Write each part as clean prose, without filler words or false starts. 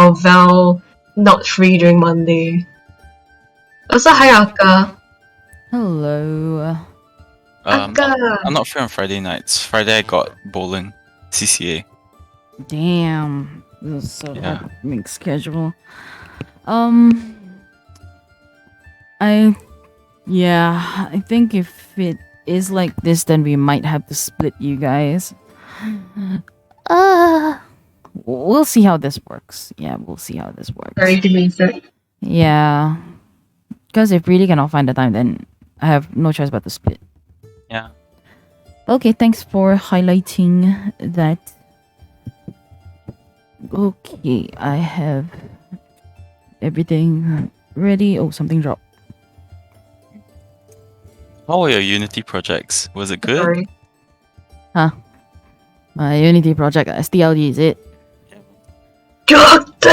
of Val not free during Monday. Also, hi Aka. Hello. Aka. I'm not free on Friday nights. Friday I got bowling, CCA. Damn. This is so Yeah. hard to make schedule. I think if it is like this, then we might have to split you guys. We'll see how this works. Yeah, we'll see how this works. Sorry to miss it. Yeah. Because if really cannot find the time, then I have no choice but to split. Yeah. Okay, thanks for highlighting that. Okay, I have everything ready. Oh, something dropped. How were your Unity projects? Was it good? Sorry. My Unity project, STLD, is it? Doctor!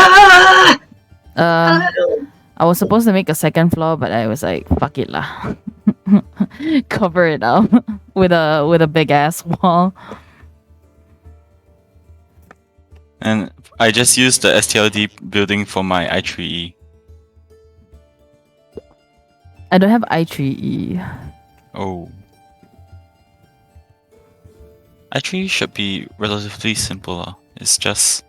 I was supposed to make a second floor, but I was like, fuck it lah. Cover it up with a big ass wall. And I just used the STLD building for my I3E. I don't have I3E. Oh. I3E should be relatively simple. It's just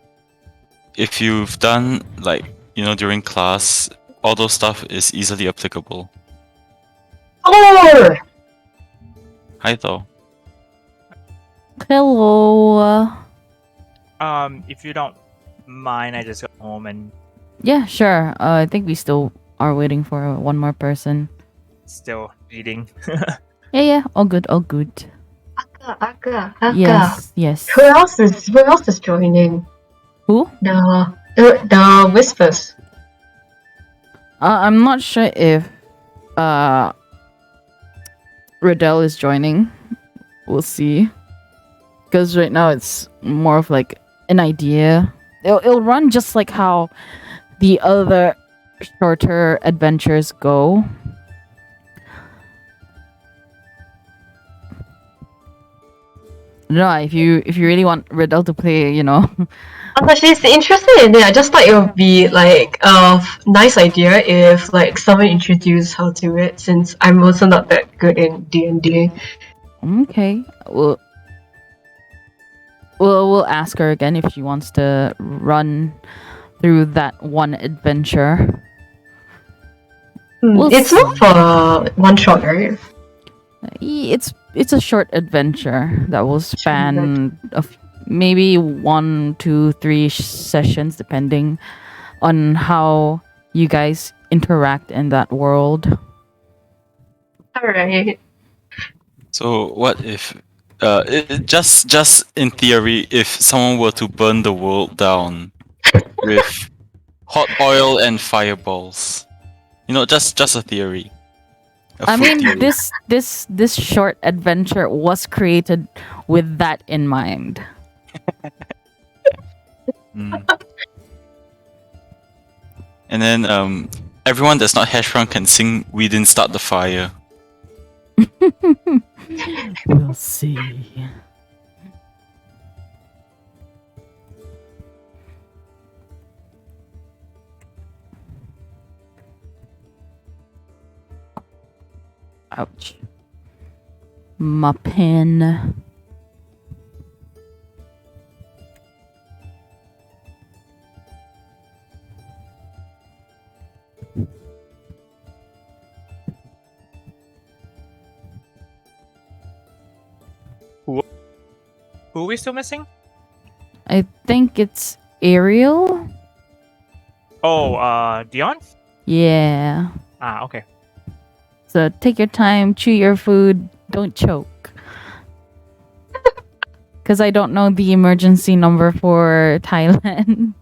if you've done like, during class, all those stuff is easily applicable. Oh! Hi Thor. Hello. If you don't mind, I just go home and Yeah, sure. I think we still are waiting for one more person. still reading. Yeah. All good, all good. Aka. Yes. Who else is joining? Who? The Whispers. I'm not sure if Riddell is joining. We'll see. Because right now it's more of like an idea. It'll run just like how the other shorter adventures go. No, if you really want Riddell to play, But she's interested in it. I just thought it would be like a nice idea if like someone introduced her to it, since I'm also not that good in D&D. Okay. We'll ask her again if she wants to run through that one adventure. We'll It's see. not for one shot, right? It's a short adventure that will span maybe 1, 2, 3 sessions, depending on how you guys interact in that world. Alright. So what if just in theory, if someone were to burn the world down with hot oil and fireballs? Just a theory. I mean, this short adventure was created with that in mind. And then everyone that's not hash brown can sing "We Didn't Start the Fire." We'll see. Ouch. My pen. Who are we still missing? I think it's Ariel. Oh, Deion? Yeah. Ah, okay. So take your time, chew your food, don't choke. Because I don't know the emergency number for Thailand.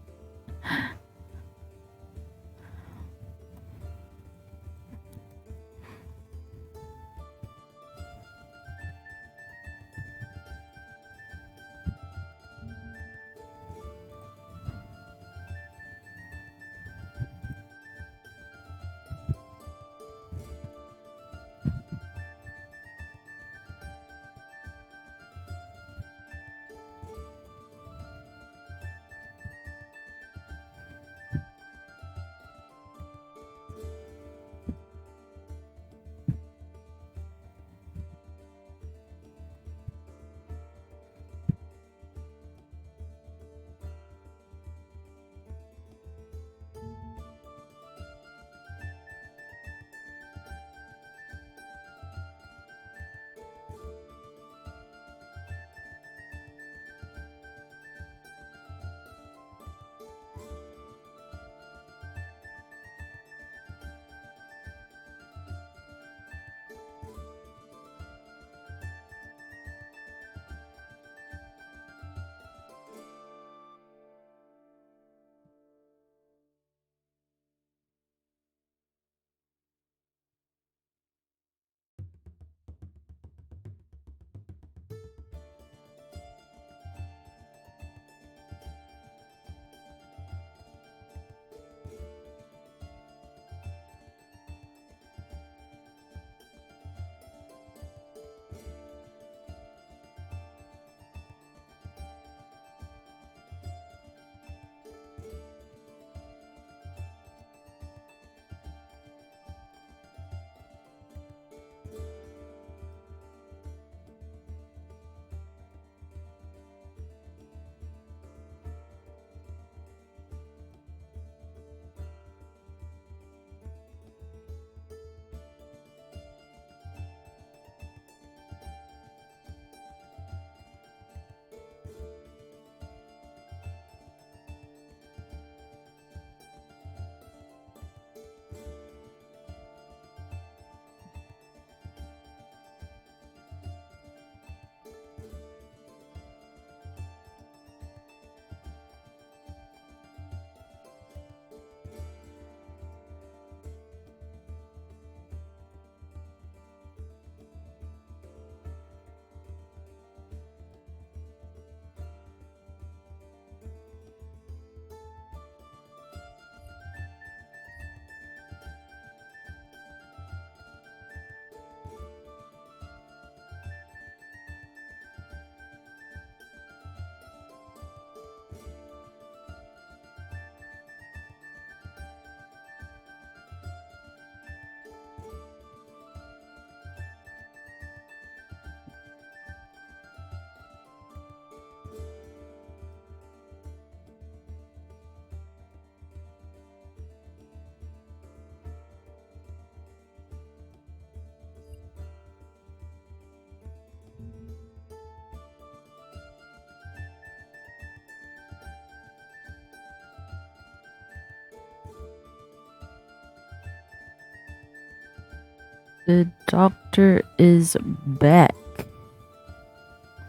The doctor is back.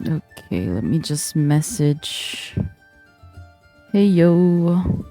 Okay, let me just message. Hey yo.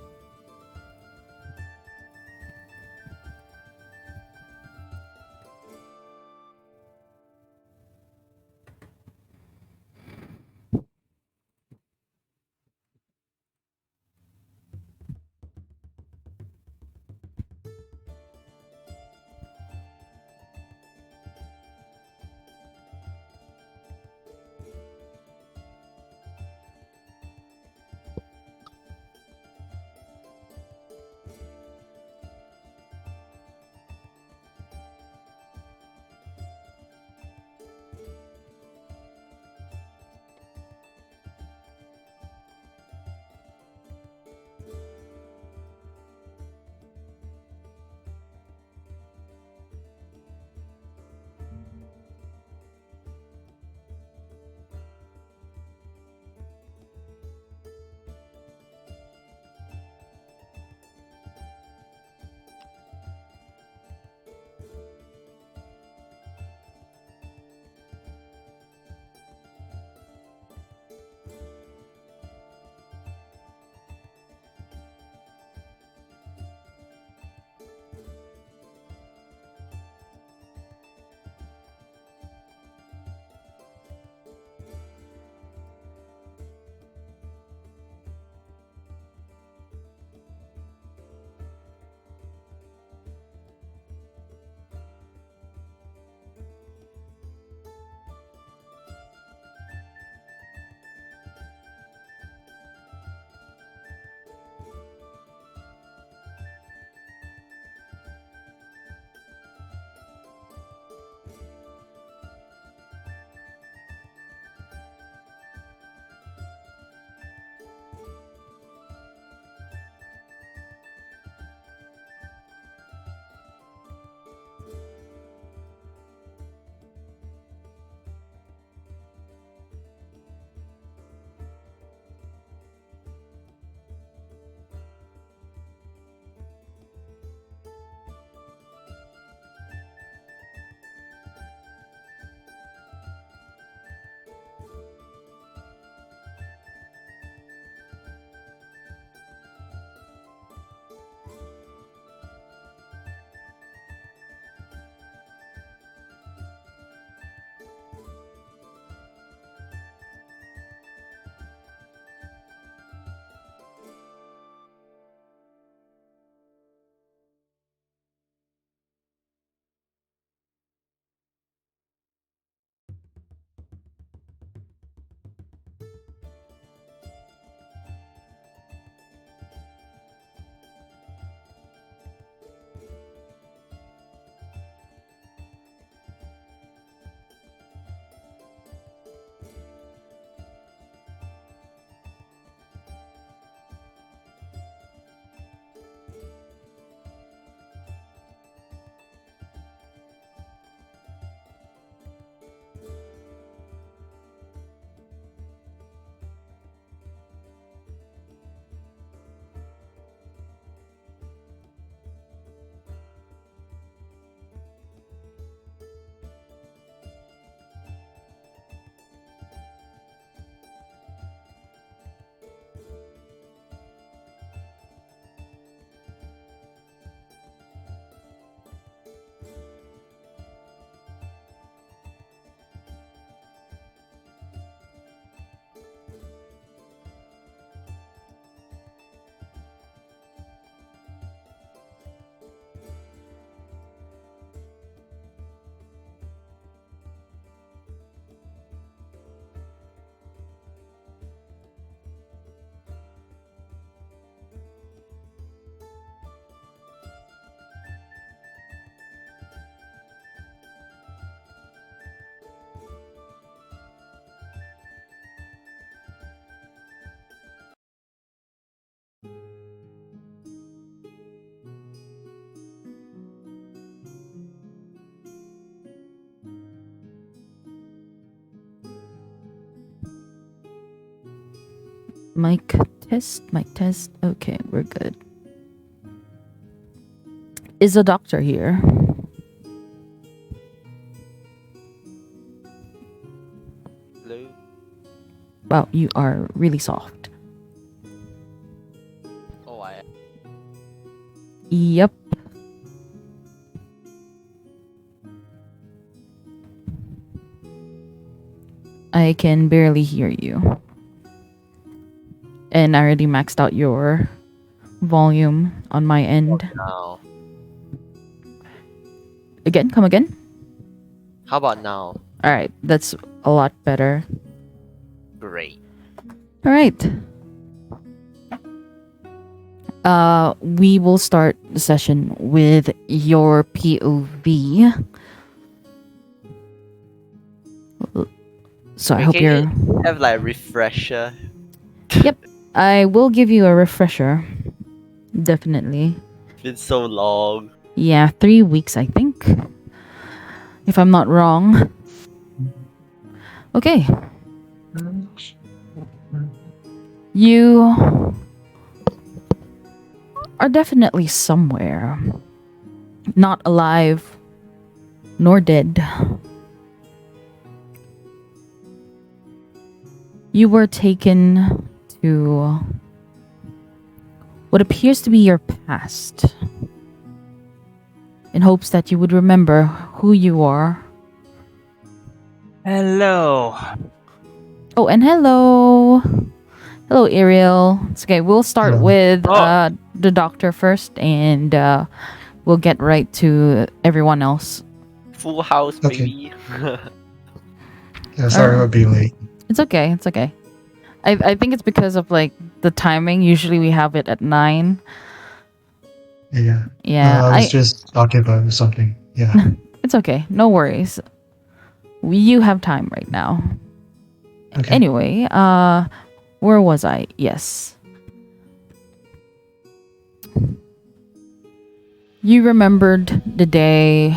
Mic test. Okay, we're good. Is a doctor here? Wow, you are really soft. Oh, I. Yep. I can barely hear you. And I already maxed out your volume on my end. Now. Again, come again. How about now? All right, that's a lot better. Great. All right. We will start the session with your POV. So I hope Can you're. you have like refresher. Yep, I will give you a refresher. Definitely. It's been so long. Yeah, 3 weeks, I think. If I'm not wrong. Okay. You are definitely somewhere. Not alive, nor dead. You were taken to what appears to be your past, in hopes that you would remember who you are. Hello. Oh, and hello. Hello, Ariel. It's okay. We'll start Hello. with Oh. the doctor first, and we'll get right to everyone else. Full house, Okay. baby. Yeah, sorry about being late. It's okay. It's okay. I think it's because of like the timing. Usually we have it at 9. Yeah. Yeah, I was just talking about something. Yeah. it's okay. No worries. You have time right now. Okay. Anyway, where was I? Yes. You remembered the day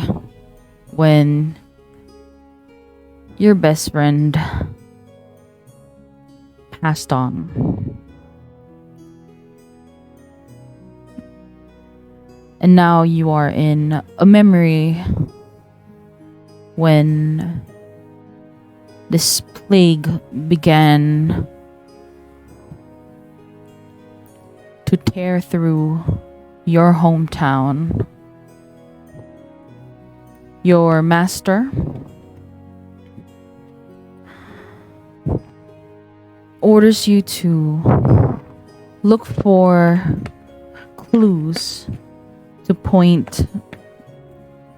when your best friend passed on. And now you are in a memory when this plague began to tear through your hometown. Your master orders you to look for clues to point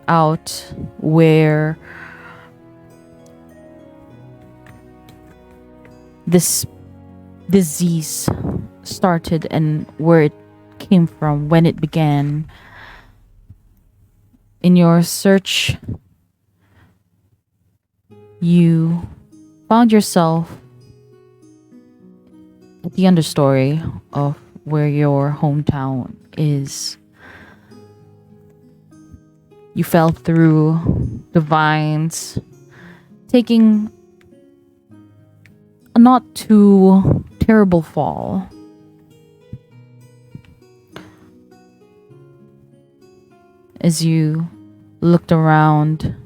out where this disease started and where it came from, when it began. In your search, you found yourself at the understory of where your hometown is. You fell through the vines, taking a not too terrible fall. As you looked around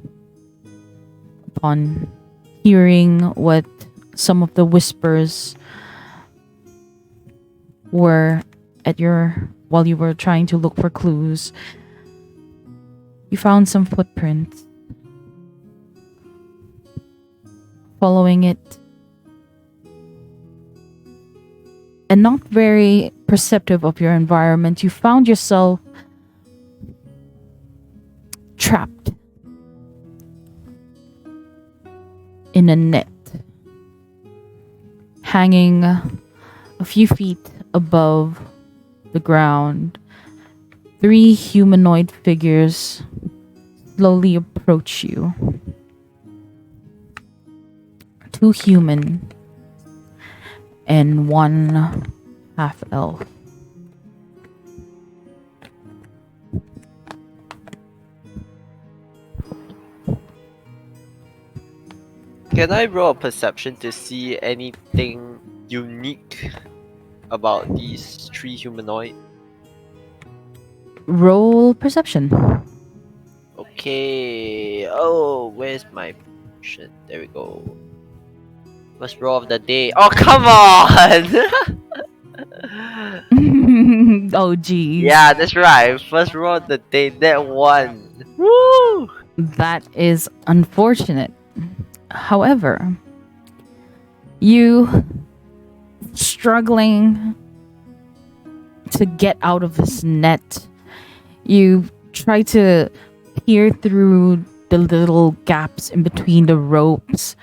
upon hearing what some of the whispers were while you were trying to look for clues, you found some footprints. Following it, and not very perceptive of your environment, you found yourself trapped in a net, hanging a few feet above the ground. 3 humanoid figures slowly approach you. 2 human and 1 half elf. Can I roll a perception to see anything unique about these 3 humanoid? Roll perception. Okay. Oh, where's my perception? There we go. First roll of the day. Oh, come on! Oh, geez. Yeah, that's right. First roll of the day, that one. Woo! That is unfortunate. However, you struggling to get out of this net. You try to peer through the little gaps in between the ropes,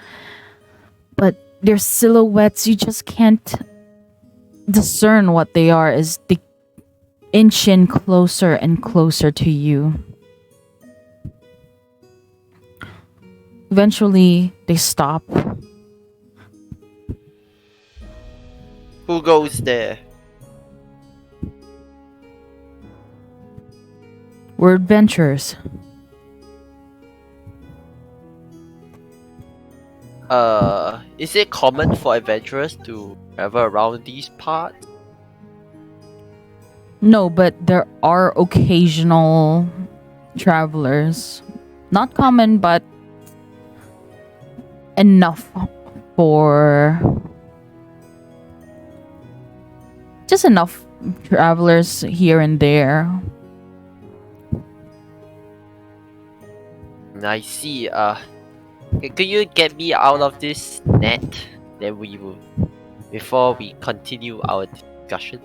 but their silhouettes, you just can't discern what they are as they inch in closer and closer to you. Eventually, they stop. Who goes there? We're adventurers. Is it common for adventurers to travel around these parts? No, but there are occasional travelers. Not common, but enough for... just enough travelers here and there. I see. Could you get me out of this net? Then we will, before we continue our discussion.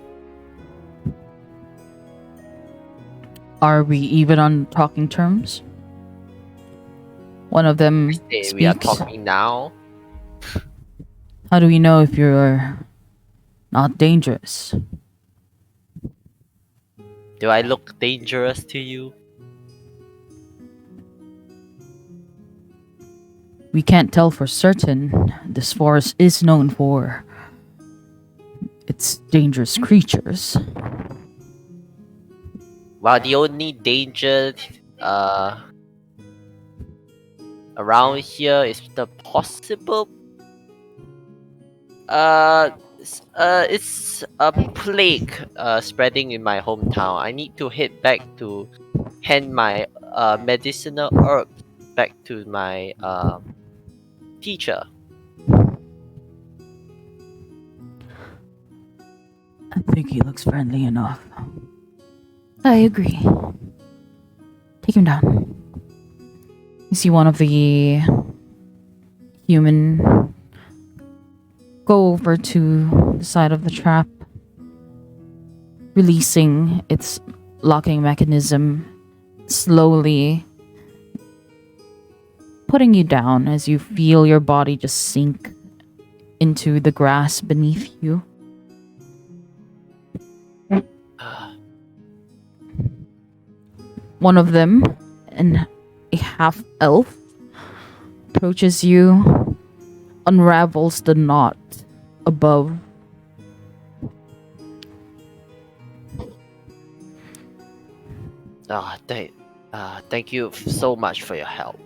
Are we even on talking terms? One of them Say we are speaks. talking now. How do we know if you're not dangerous? Do I look dangerous to you? We can't tell for certain. This forest is known for its dangerous creatures. Well, the only danger around here is the possible it's a plague spreading in my hometown. I need to head back to hand my medicinal herbs back to my teacher. I think he looks friendly enough. I agree. Take him down. You see one of the human go over to the side of the trap, releasing its locking mechanism, slowly putting you down as you feel your body just sink into the grass beneath you. One of them, a half-elf, approaches you, unravels the knot above. Thank you so much for your help.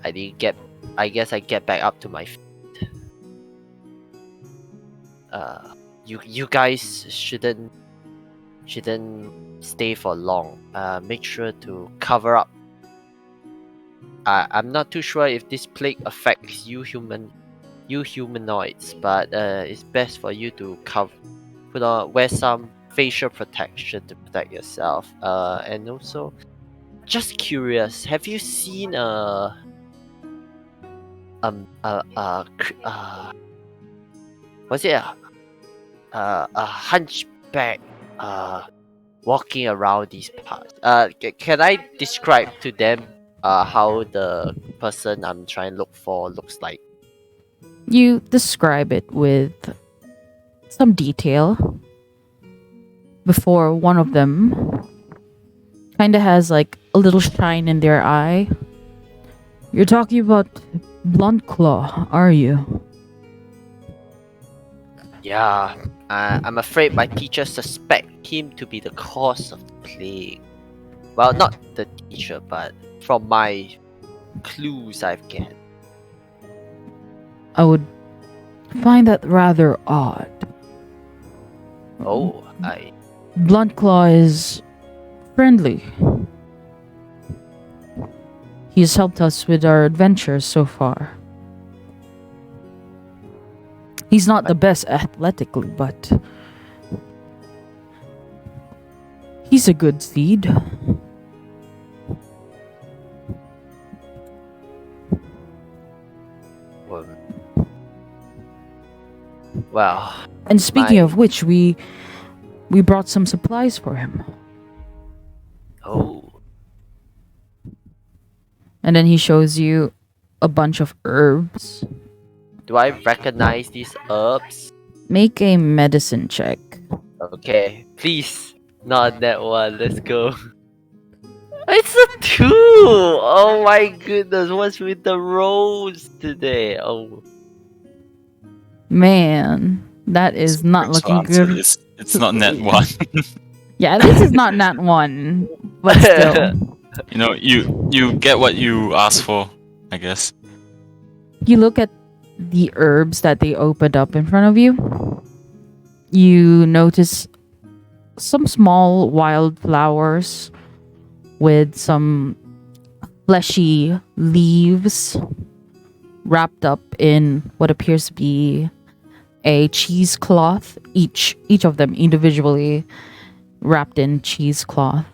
I guess I get back up to my feet. You guys shouldn't stay for long. Make sure to cover up. I'm not too sure if this plague affects you humanoids, but it's best for you to wear some facial protection to protect yourself. And also, just curious, have you seen was it a hunchback walking around these parts? Can I describe to them how the person I'm trying to look for looks like? You describe it with some detail before one of them kind of has like a little shine in their eye. You're talking about Bluntclaw, are you? Yeah, I'm afraid my teacher suspect him to be the cause of the plague. Well, not the teacher, but from my clues I've gathered. I would find that rather odd. Oh, Bluntclaw is friendly. He's helped us with our adventures so far. He's not the best athletically, but he's a good seed. Well, And speaking My- of which, we brought some supplies for him. oh, And then he shows you a bunch of herbs. do I recognize these herbs? Make a medicine check. Okay, please, not that one. Let's go. It's a 2! Oh my goodness, what's with the rolls today? Oh, Man, that is not So looking answer good. is, it's not net 1. Yeah, at least it's not nat 1, but still. You know, you get what you ask for, I guess. You look at the herbs that they opened up in front of you. You notice some small wildflowers with some fleshy leaves wrapped up in what appears to be a cheesecloth. Each of them individually wrapped in cheesecloth.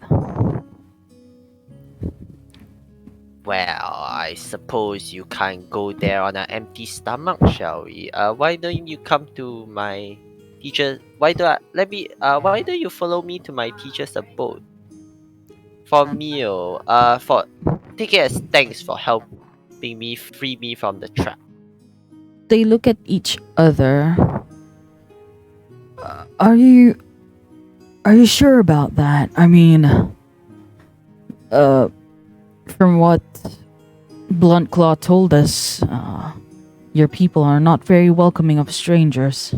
well, I suppose you can't go there on an empty stomach, shall we? Why don't you come to my teacher? Why don't you follow me to my teacher's abode for meal? For take it as thanks for helping me free me from the trap. They look at each other. Are you sure about that? I mean, from what Bluntclaw told us, your people are not very welcoming of strangers.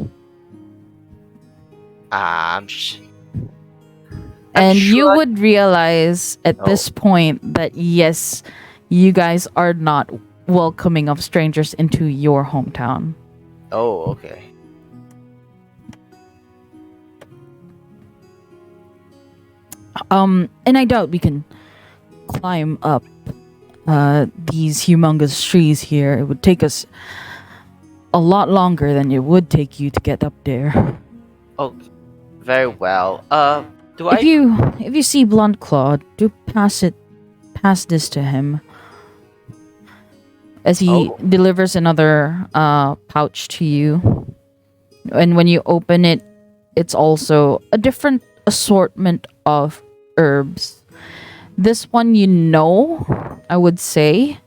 I'm And you sure- would realize at this point that yes, you guys are not welcoming of strangers into your hometown. Oh, okay. And I doubt we can climb up these humongous trees here. It would take us a lot longer than it would take you to get up there. Oh, very well. Do If I? you see Blunt Claw, do pass this to him. As he Oh. delivers another pouch to you. And when you open it, it's also a different assortment of herbs. This one I would say.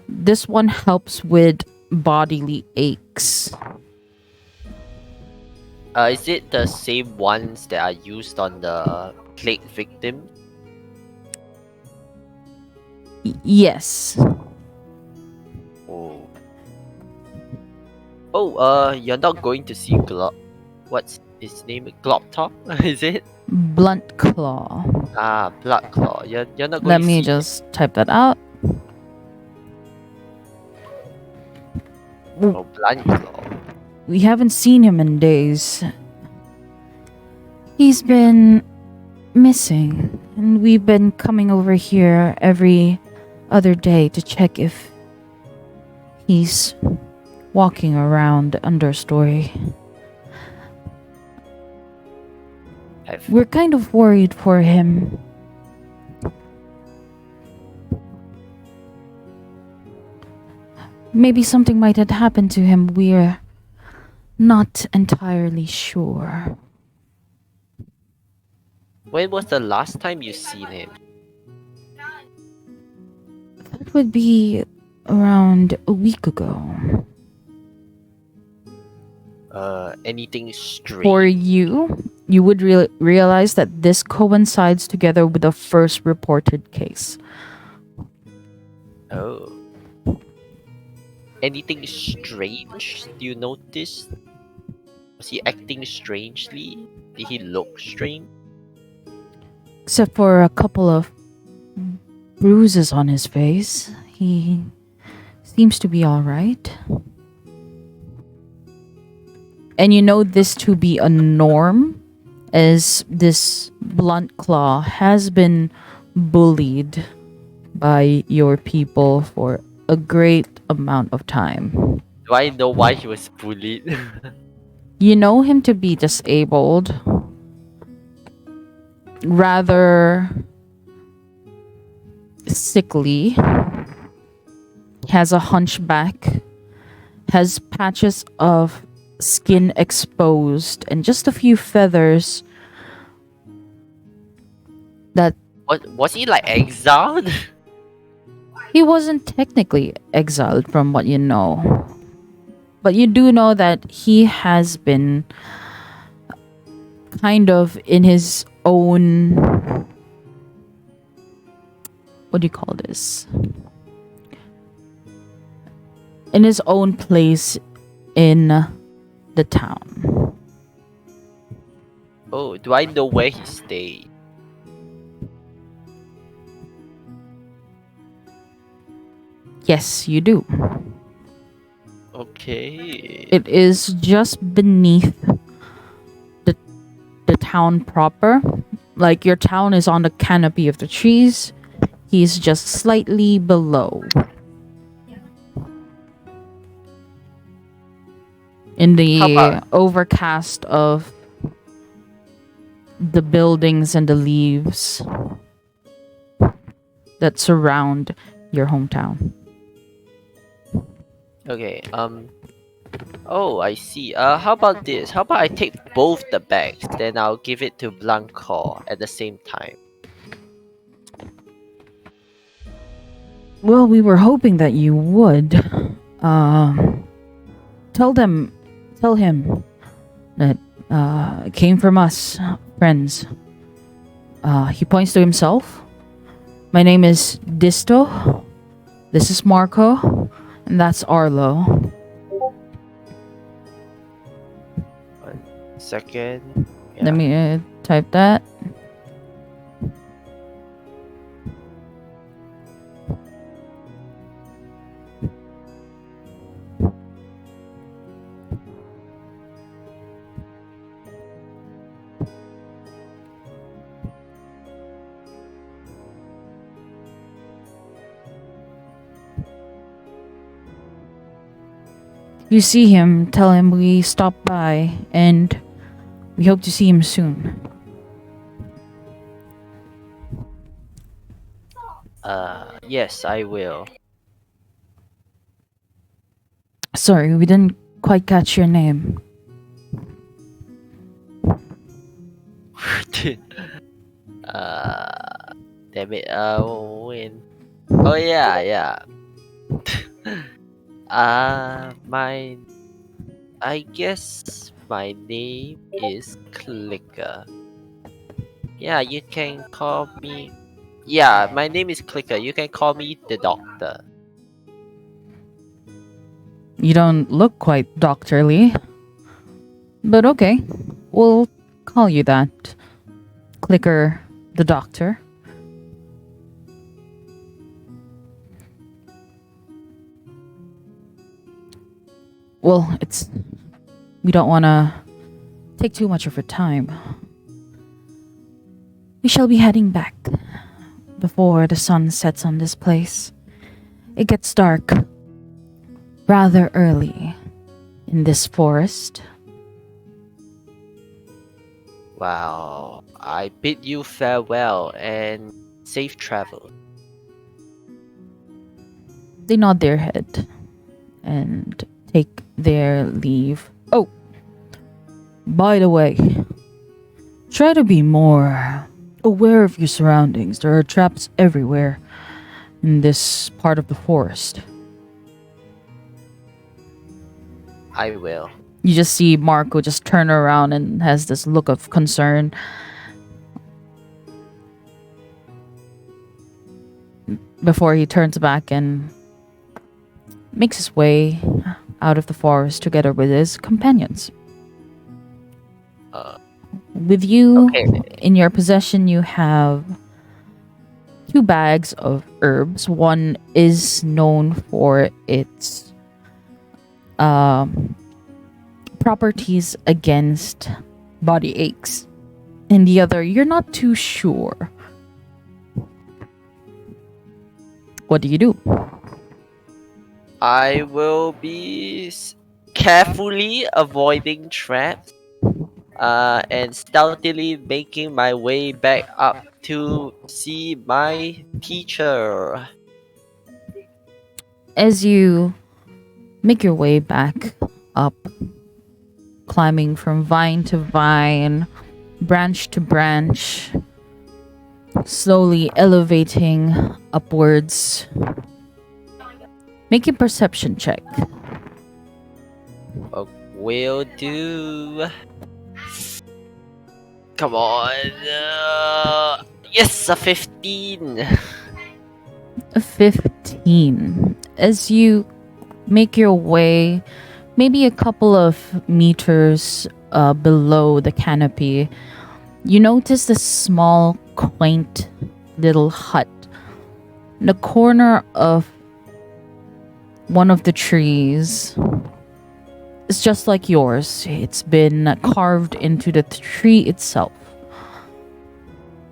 This one helps with bodily aches. Is it the same ones that are used on the plague victim? Yes. Oh. Oh, you're not going to see what's his name? Gloptop? Is it? Blunt Claw. Ah, Bloodclaw. You're not going Let to me see just type that out. Oh, Bluntclaw. We haven't seen him in days. He's been missing, and we've been coming over here every other day to check if he's walking around understory. We're kind of worried for him. Maybe something might have happened to him. We're not entirely sure. When was the last time you seen him? That would be around a week ago. Anything strange? For you would realize that this coincides together with the first reported case. Oh. Anything strange? Do you notice? Was he acting strangely? Did he look strange? Except for a couple of bruises on his face. He seems to be alright. And you know this to be a norm, as this Blunt Claw has been bullied by your people for a great amount of time. Do I know why he was bullied? You know him to be disabled, rather sickly, has a hunchback, has patches of skin exposed, and just a few feathers that Was he like exiled? he wasn't technically exiled from what you know. But you do know that he has been kind of in his own, what do you call this? In his own place in the town. Oh, do I know where he stayed? Yes, you do. Okay. It is just beneath the town proper. Like your town is on the canopy of the trees. He's just slightly below. In How the about- overcast of the buildings and the leaves that surround your hometown. Okay, oh, I see. How about this? How about I take both the bags, then I'll give it to Blanco at the same time. Well, we were hoping that you would. Tell him that it came from us, friends. He points to himself. My name is Disto. This is Marco. And that's Arlo. Second. Let me type that. You see him, tell him we stopped by, and we hope to see him soon. Yes, I will. Sorry, we didn't quite catch your name. Damn it. When? Oh yeah. I guess my name is Clicker. Yeah, you can call me. Yeah, my name is Clicker. You can call me the Doctor. You don't look quite doctorly. But okay, we'll call you that. Clicker the Doctor. Well, we don't want to take too much of your time. We shall be heading back before the sun sets on this place. It gets dark rather early in this forest. Wow. I bid you farewell and safe travel. They nod their head and take their leave. Oh, by the way, try to be more aware of your surroundings. There are traps everywhere in this part of the forest. I will. You just see Marco just turn around and has this look of concern. Before he turns back and makes his way out of the forest together with his companions. With you, Okay. in your possession, you have 2 bags of herbs. One is known for its properties against body aches, and the other, you're not too sure. What do you do? I will be carefully avoiding traps, and stealthily making my way back up to see my teacher. As you make your way back up, climbing from vine to vine, branch to branch, slowly elevating upwards. Make a perception check. Will do. Come on. Yes, a 15. A 15. As you make your way maybe a couple of meters below the canopy, you notice this small, quaint little hut in the corner of one of the trees. It's just like yours. It's been carved into the tree itself.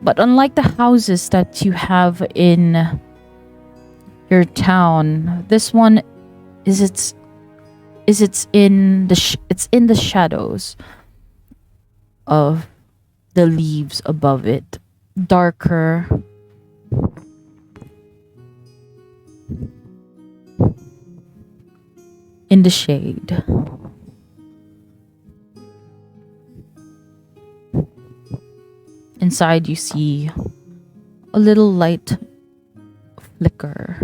But unlike the houses that you have in your town, this one it's in the shadows of the leaves above it, darker. In the shade. Inside you see a little light flicker.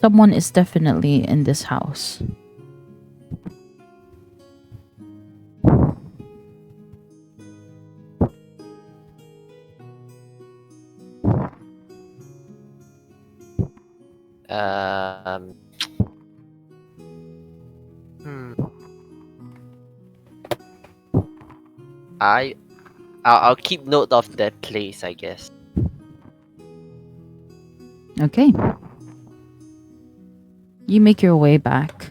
Someone is definitely in this house. Hmm. I'll keep note of that place, I guess. Okay. You make your way back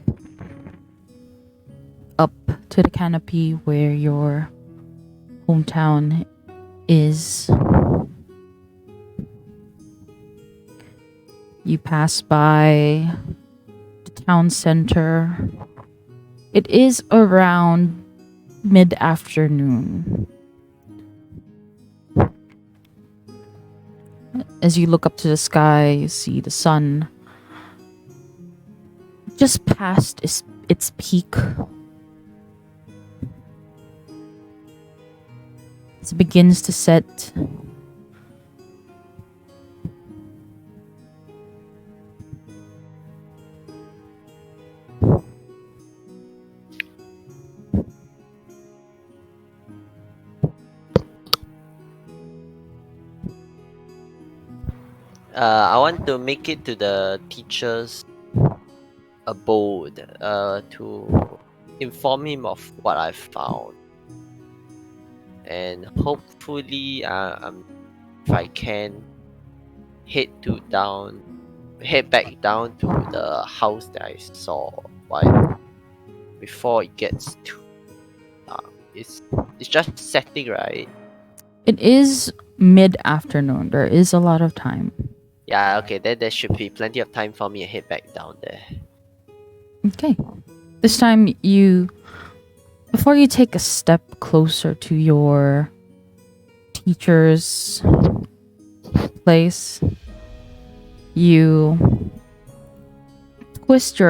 up to the canopy where your hometown is. You pass by the town center. It is around mid-afternoon. As you look up to the sky, you see the sun just past its peak. As it begins to set, I want to make it to the teacher's abode to inform him of what I found, and hopefully, if I can, head back down to the house that I saw before it gets too dark. It's just setting, right? it is mid-afternoon. There is a lot of time. Yeah, okay, then there should be plenty of time for me to head back down there. Okay. This time before you take a step closer to your teacher's place, you twist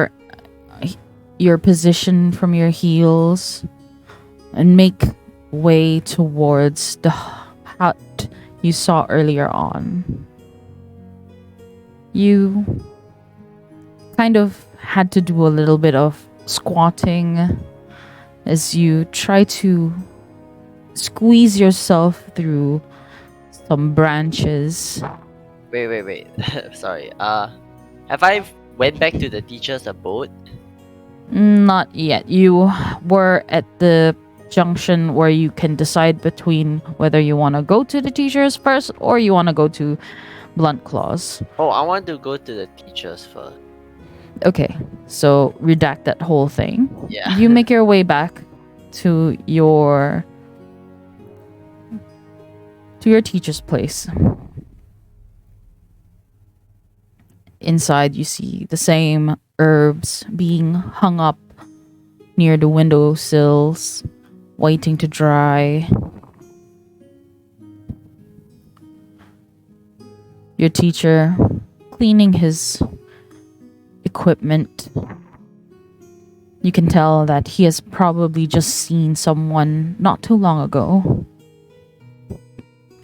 your position from your heels and make way towards the hut you saw earlier on. You kind of had to do a little bit of squatting as you try to squeeze yourself through some branches. Wait. Sorry. Have I went back to the teacher's abode? Not yet. You were at the junction where you can decide between whether you want to go to the teachers first or you want to go to Blunt Claws. Oh, I want to go to the teachers first. Okay, so redact that whole thing. Yeah. You make your way back to your teacher's place. Inside, you see the same herbs being hung up near the windowsills, waiting to dry. Your teacher cleaning his equipment. You can tell that he has probably just seen someone not too long ago.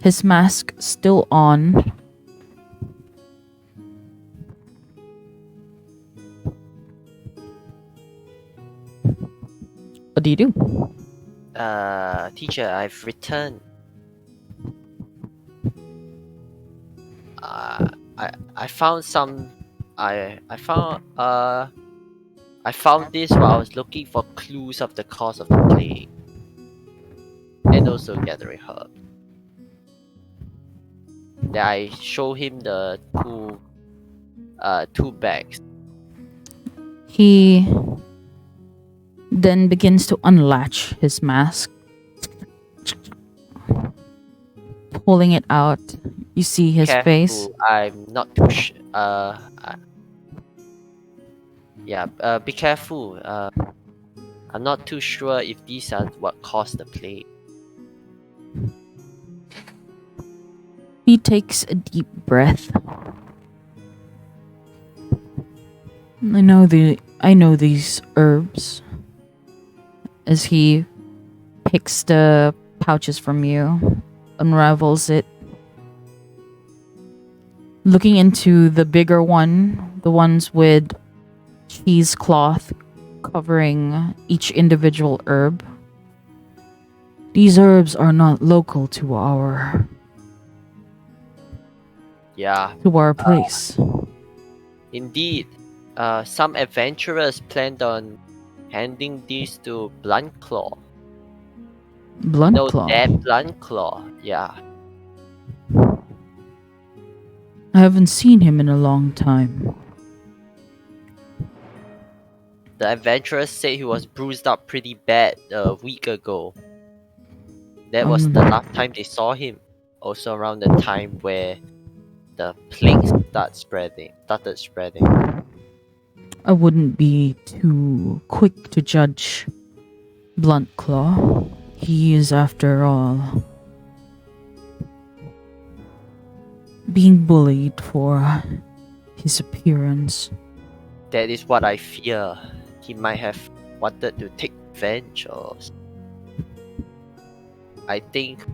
His mask still on. What do you do? Teacher, I've returned. I found some. I found this while I was looking for clues of the cause of the plague, and also gathering herbs. Then I show him the two bags. He then begins to unlatch his mask, pulling it out. You see his Careful, face. I'm not too be careful. I'm not too sure if these are what caused the plague. He takes a deep breath. I know these herbs. As he picks the pouches from you, unravels it. Looking into the bigger one, the ones with cheesecloth covering each individual herb. These herbs are not local to our place. Indeed, some adventurers planned on handing these to Bluntclaw. Bluntclaw. That Bluntclaw, yeah. I haven't seen him in a long time. The adventurers say he was bruised up pretty bad a week ago. That was the last time they saw him. Also around the time where the plague started spreading. I wouldn't be too quick to judge Bluntclaw. He is, after all, being bullied for his appearance. That is what I fear. He might have wanted to take revenge or... I think...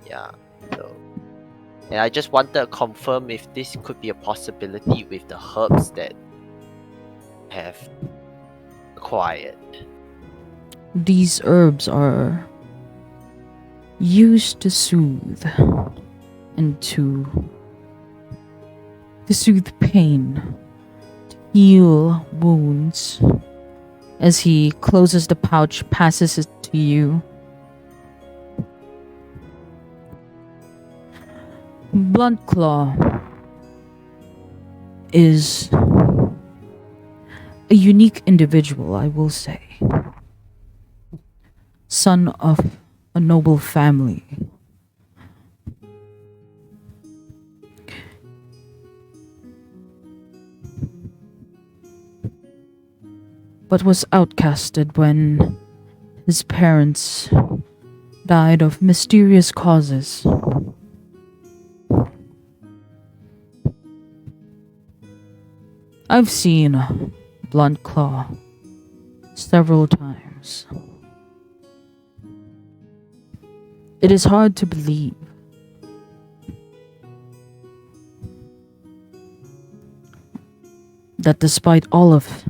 Yeah, so... And I just wanted to confirm if this could be a possibility with the herbs that have acquired. These herbs are used to soothe and to soothe pain, to heal wounds. As he closes the pouch, passes it to you. Bluntclaw is a unique individual, I will say. Son of a noble family. But was outcasted when his parents died of mysterious causes. I've seen Bluntclaw several times. It is hard to believe that despite all of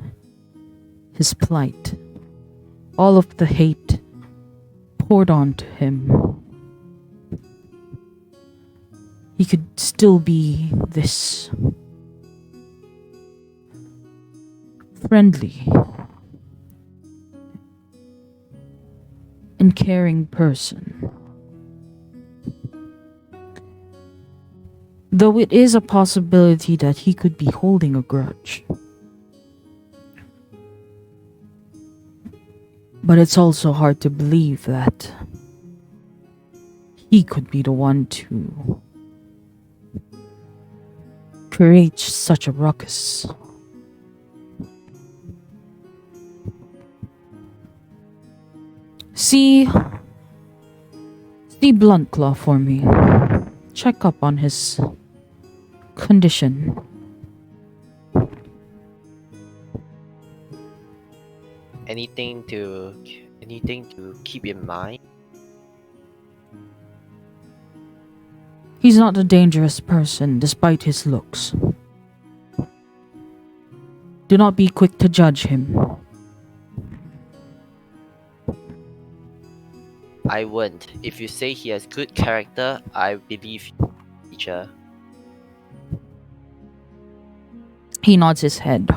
his plight, all of the hate poured onto him, he could still be this friendly and caring person. Though it is a possibility that he could be holding a grudge. But it's also hard to believe that he could be the one to create such a ruckus? See Bluntclaw for me. Check up on his condition. Anything to keep in mind? He's not a dangerous person despite his looks. Do not be quick to judge him. I won't. If you say he has good character, I believe you, teacher. He nods his head.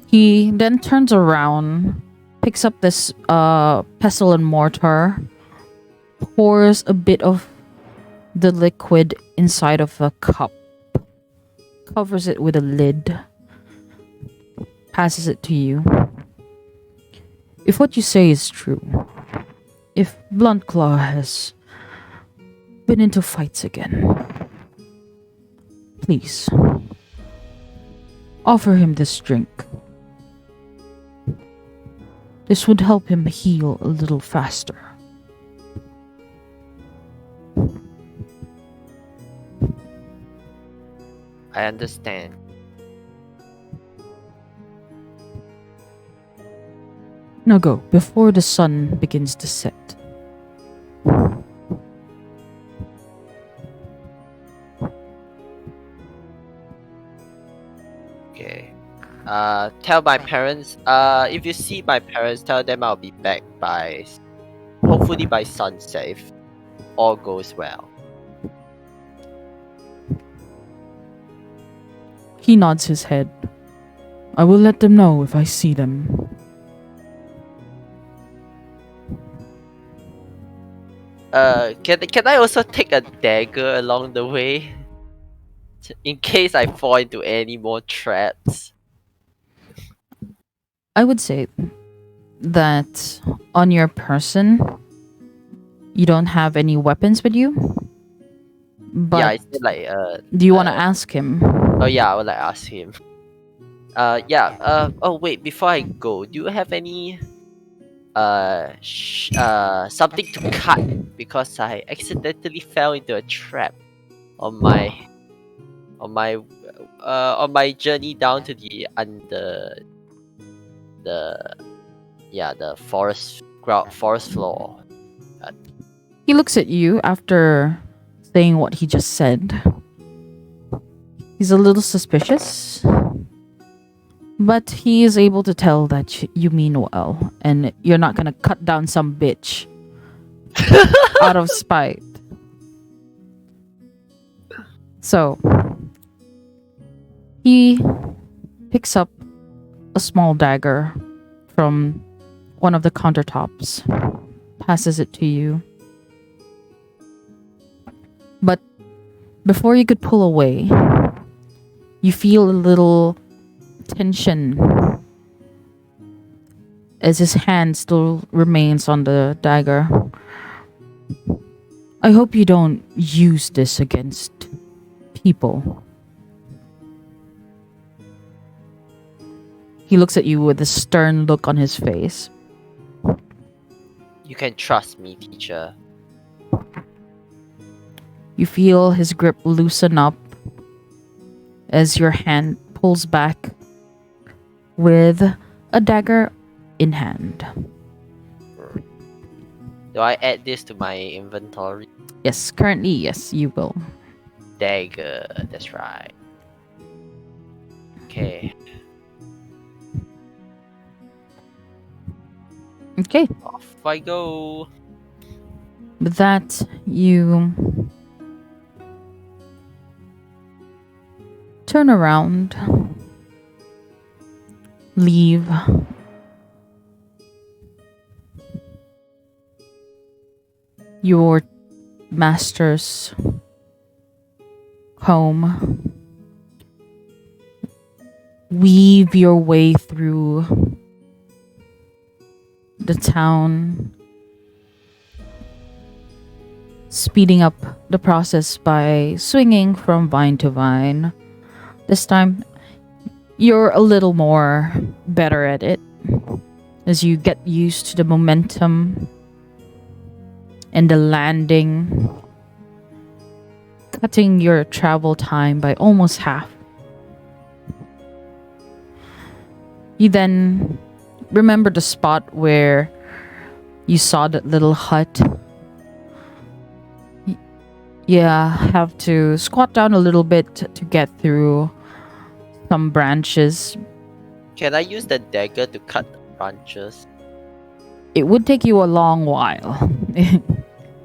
He then turns around, picks up this pestle and mortar, pours a bit of the liquid inside of a cup, covers it with a lid, passes it to you. If what you say is true, if Bluntclaw has been into fights again, please offer him this drink. This would help him heal a little faster. I understand. Now go, before the sun begins to set. Okay. Tell my parents. If you see my parents, tell them I'll be back hopefully by sunset if all goes well. He nods his head. I will let them know if I see them. Can I also take a dagger along the way? In case I fall into any more traps. I would say that on your person, you don't have any weapons with you. But Yeah, I said like do you want to ask him? Oh yeah, I would like to ask him. Oh wait, before I go, do you have any something to cut, because I accidentally fell into a trap on my journey down to the forest floor. He looks at you after saying what he just said. He's a little suspicious, but he is able to tell that you mean well, and you're not gonna cut down some bitch out of spite. So, he picks up a small dagger from one of the countertops, passes it to you. But before you could pull away, you feel a little tension as his hand still remains on the dagger. I hope you don't use this against people. He looks at you with a stern look on his face. You can trust me, teacher. You feel his grip loosen up as your hand pulls back with a dagger in hand. Do I add this to my inventory? Yes, currently, yes, you will. Dagger, that's right. Okay. Okay, Off I go. with that, you turn around, leave, your master's home, weave your way through the town, speeding up the process by swinging from vine to vine, This time, you're a little more better at it as you get used to the momentum and the landing, cutting your travel time by almost half. You then remember the spot where you saw that little hut. Yeah, have to squat down a little bit to get through some branches. Can I use the dagger to cut the branches? It would take you a long while.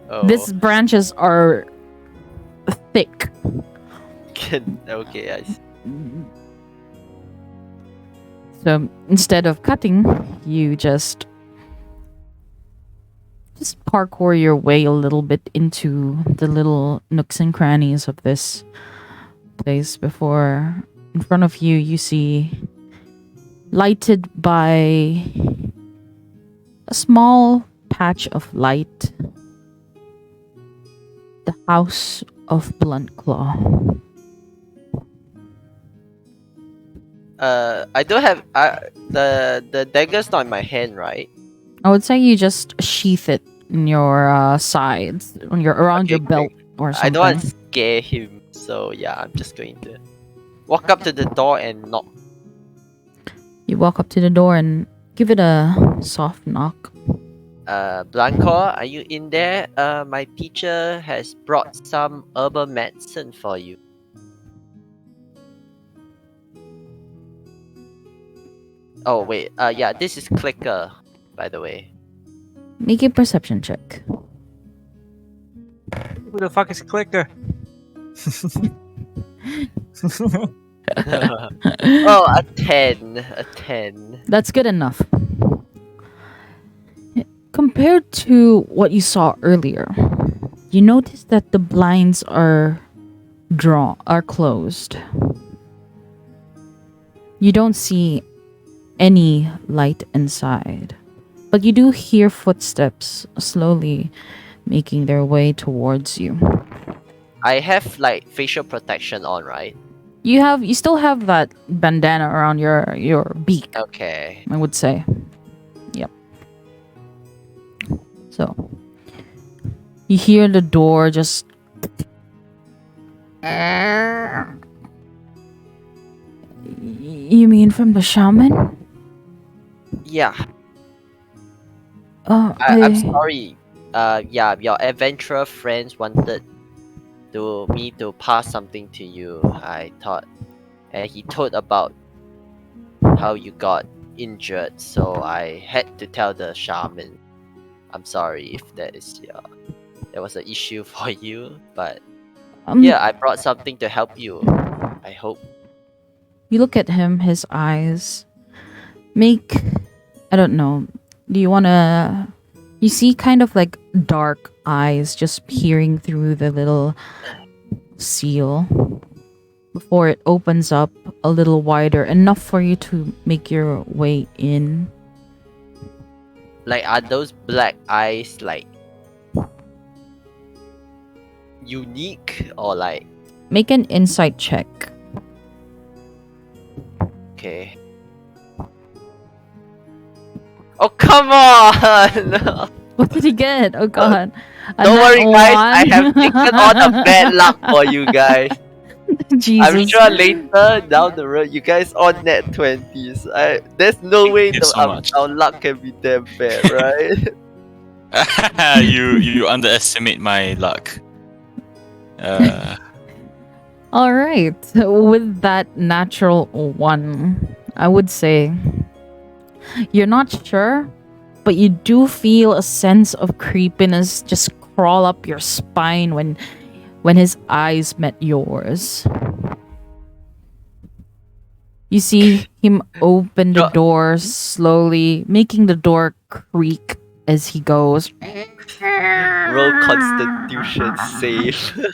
Oh. These branches are thick. Okay, I see. So instead of cutting, you just parkour your way a little bit into the little nooks and crannies of this place before in front of you you see, lighted by a small patch of light, the house of Blunt Claw. I don't have the dagger's not in my hand, right? I would say you just sheath it in your sides, on your around your Okay, belt or something. I don't want to scare him, so yeah, I'm just going to walk up to the door and knock. You walk up to the door and give it a soft knock. Blanco, are you in there? My teacher has brought some herbal medicine for you. Oh wait, yeah, this is Clicker, by the way. Make a perception check. Who the fuck is Clicker? Oh, a 10. A 10. That's good enough. Compared to what you saw earlier, you notice that the blinds are closed. You don't see any light inside, but you do hear footsteps slowly making their way towards you. I have like facial protection on, right? You still have that bandana around your beak, Okay. I would say. Yep. So you hear the door just You mean from the shaman? Yeah. Oh, I'm sorry. Yeah, your adventurer friends wanted me to pass something to you. I thought, and he told about how you got injured, so I had to tell the shaman. I'm sorry if that was an issue for you, but yeah, I brought something to help you. I hope. You look at him, his eyes I don't know. Do you want to... You see kind of like dark eyes just peering through the little seal before it opens up a little wider, enough for you to make your way in. Like, are those black eyes like unique or like... Make an insight check. Okay. Oh, come on! What did he get? Oh god. Don't worry, guys. I have taken all the bad luck for you guys. Jesus. I'm sure later down the road, you guys on net 20s. There's no way you so much. our luck can be damn bad, right? you underestimate my luck. All right. With that natural one, I would say you're not sure, but you do feel a sense of creepiness just crawl up your spine when his eyes met yours. You see him open the door slowly, making the door creak as he goes. Roll Constitution save.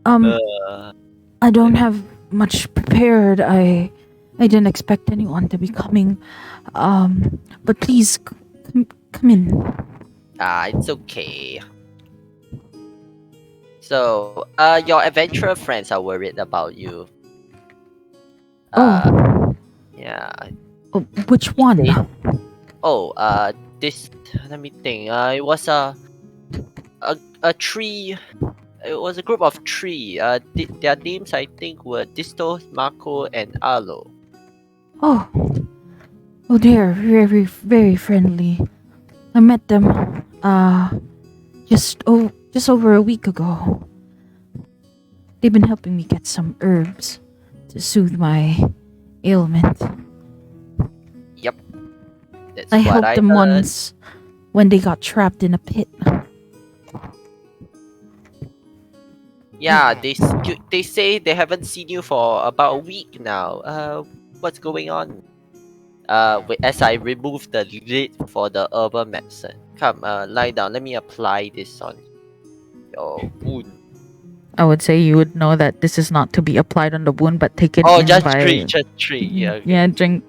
I don't have much prepared. I didn't expect anyone to be coming. But please come in. It's okay. So, your adventurer friends are worried about you. Oh, Yeah. oh, which one? They- Oh, this. Let me think. It was a tree. It was a group of three. Their names I think were Disto, Marco, and Allo. Oh, oh, they are very, very friendly. I met them, just over a week ago. They've been helping me get some herbs to soothe my ailment. Yep. That's I what helped I them heard. once when they got trapped in a pit. Yeah, they say they haven't seen you for about a week now. What's going on? Wait, as I remove the lid for the herbal medicine. Come, lie down. Let me apply this on your wound. I would say you would know that this is not to be applied on the wound, but taken Oh, in just by. three. Yeah, okay. Yeah, drink.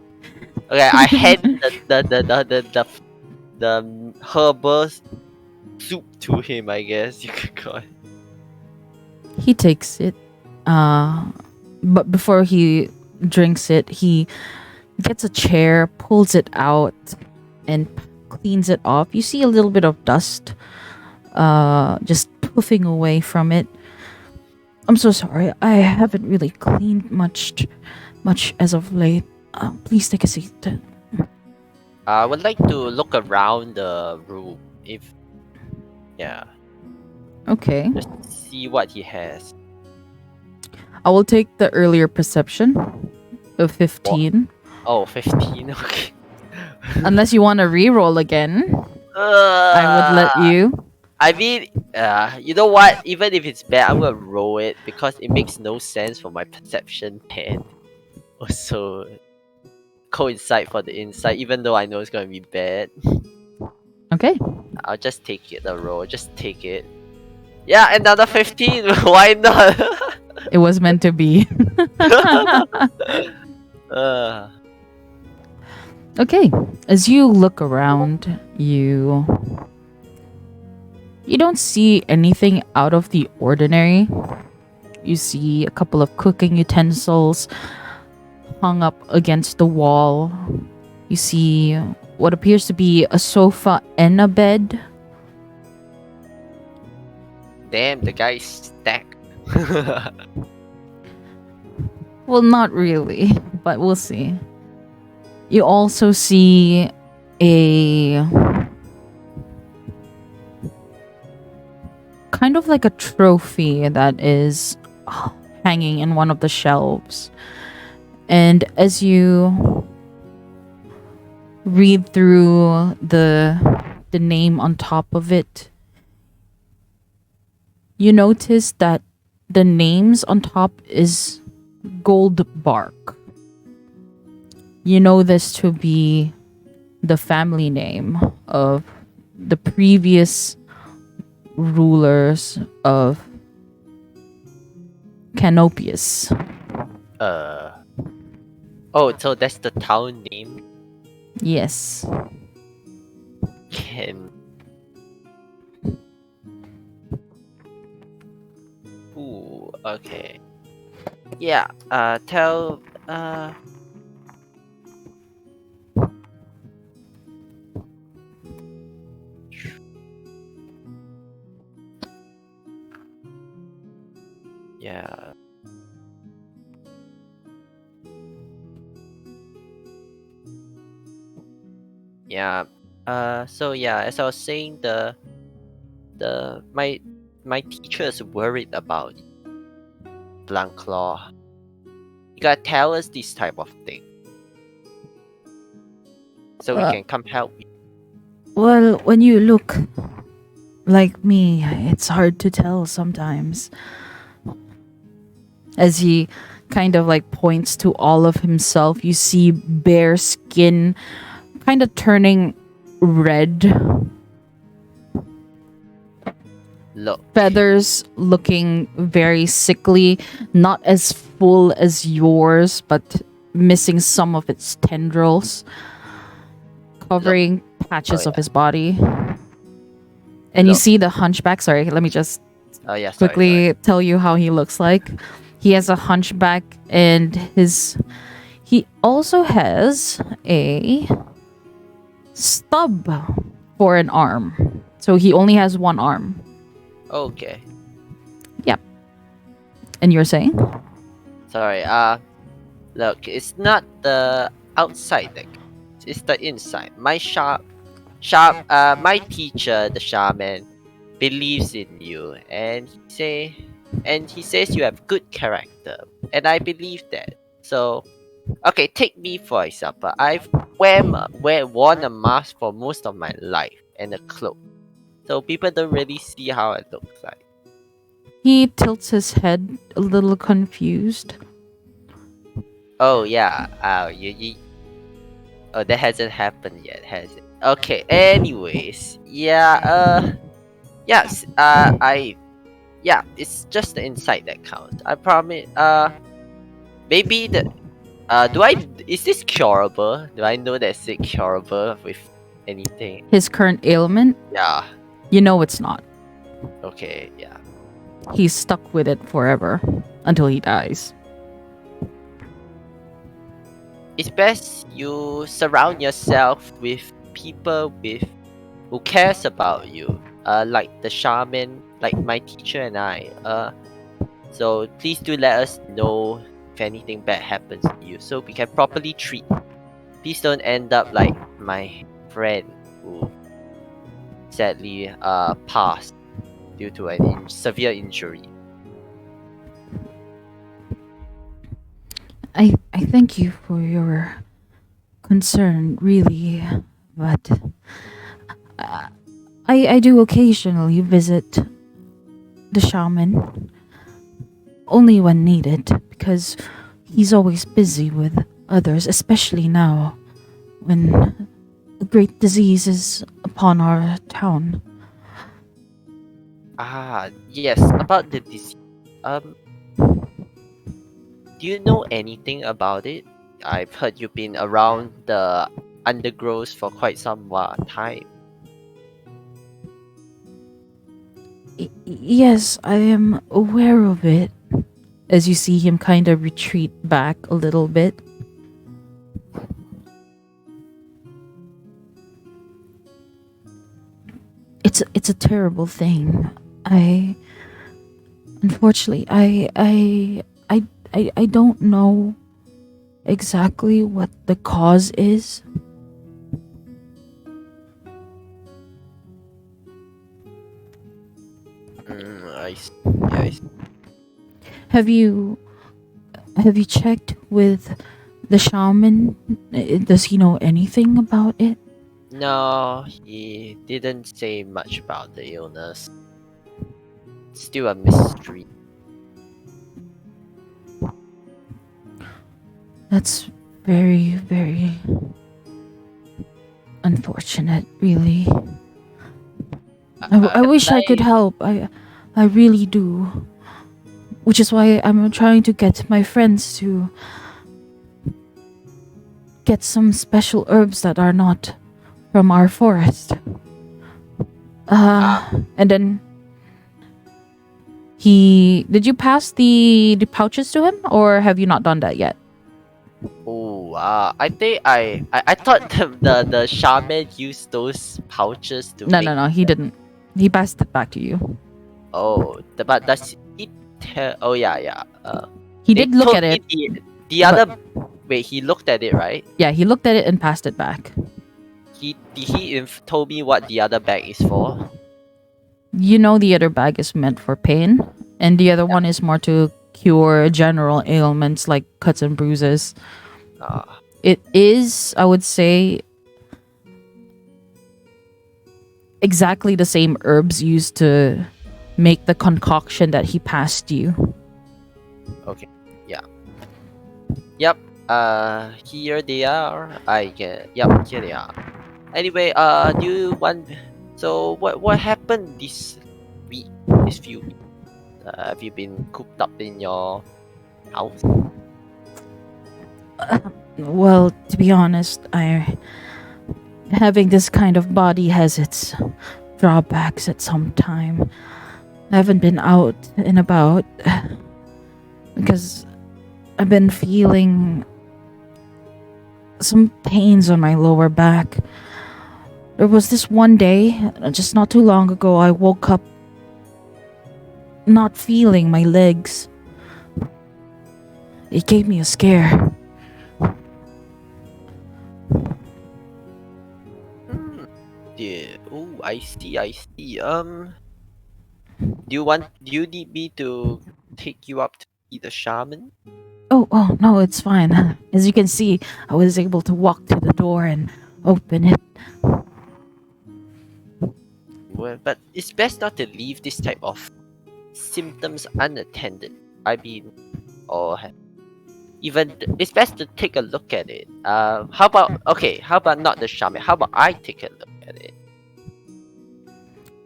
Okay, I hand the herbal soup to him. I guess you could call it. He takes it. But before he drinks it, he gets a chair, pulls it out, and cleans it off. You see a little bit of dust, just puffing away from it. I'm so sorry. I haven't really cleaned much as of late. Please take a seat. I would like to look around the room. Yeah, Okay. just see what he has. I will take the earlier perception of 15. Oh, 15. Okay. Unless you want to re-roll again, I would let you. I mean, you know what? Even if it's bad, I'm gonna roll it because it makes no sense for my perception 10. Also, coincide for the insight, even though I know it's gonna be bad. Okay. I'll just take it, the roll. Just take it. Yeah, another 15. Why not? It was meant to be. uh, Okay. As you look around, you don't see anything out of the ordinary. You see a couple of cooking utensils hung up against the wall. You see what appears to be a sofa and a bed. damn, the guy's stacked. Well, not really, but we'll see. You also see a kind of like a trophy that is hanging in one of the shelves. And as you read through the name on top of it, you notice that the names on top is gold bark. You know this to be the family name of the previous rulers of Canopius. Oh, so that's the town name? Yes. Ooh, okay. Yeah, tell, yeah. Yeah. So yeah, as I was saying, my teacher is worried about Blanclaw. You gotta tell us this type of thing, so we can come help you. Well, when you look like me, it's hard to tell sometimes. As he kind of like points to all of himself, you see bare skin kind of turning red. Look, Feathers looking very sickly, not as full as yours, but missing some of its tendrils, covering patches of his body. And you Look. see the hunchback. Sorry, let me just Oh yeah, quickly tell you how he looks like. He has a hunchback, and he also has a stub for an arm. So he only has one arm. Okay. And you're saying? Sorry. Look, it's not the outside that counts, it's the inside. My my teacher, the shaman, believes in you, and he says you have good character, and I believe that. So, okay, take me for example. I've worn a mask for most of my life and a cloak, so people don't really see how it looks like. He tilts his head a little confused. Oh yeah. Oh, that hasn't happened yet, has it? Okay. Anyways, yeah. Yes. Yeah. It's just the inside that counts. I promise. Maybe the. Is this curable? Do I know that's it curable with anything? His current ailment, Yeah. you know it's not. Okay. Yeah. He's stuck with it forever until he dies. It's best you surround yourself with people who cares about you. Like the shaman, like my teacher and I. So please do let us know if anything bad happens to you, so we can properly treat you. Please don't end up like my friend who sadly passed due to an severe injury. I thank you for your concern, really, but I do occasionally visit the shaman, only when needed, because he's always busy with others, especially now when a great disease is upon our town. Ah, yes, about the disease. Do you know anything about it? I've heard you've been around the undergrowth for quite some time. Yes, I am aware of it. As you see him kind of retreat back a little bit. It's a terrible thing. Unfortunately, I don't know exactly what the cause is. I see. Yeah, I see. Have you checked with the shaman? Does he know anything about it? No, he didn't say much about the illness. It's still a mystery. That's very, very unfortunate, really. I wish I could help. I really do. Which is why I'm trying to get my friends to get some special herbs that are not from our forest. And then did you pass the pouches to him, or have you not done that yet? Oh, I think I thought the shaman used those pouches to make. No, he didn't. He passed it back to you. Oh, but does he tell? Oh yeah. He They did look told at it. me the other. Wait, he looked at it, right? Yeah, he looked at it and passed it back. He told me what the other bag is for. You know, the other bag is meant for pain, and the other one is more to cure general ailments like cuts and bruises. It is, I would say, exactly the same herbs used to make the concoction that he passed you. Okay. Yeah. Yep. Here they are. Yep. Here they are. Anyway, do you want? So what happened this week? This few weeks? Have you been cooped up in your house? Well, to be honest, having this kind of body has its drawbacks at some time. I haven't been out and about because I've been feeling some pains on my lower back. There was this one day, just not too long ago, I woke up not feeling my legs. It gave me a scare. Yeah. Oh, I see. Do you need me to take you up to see the shaman? Oh, no, it's fine. As you can see, I was able to walk to the door and open it. Well, but it's best not to leave this type of symptoms unattended. I mean, or even it's best to take a look at it. How about not the shaman? How about I take a look at it?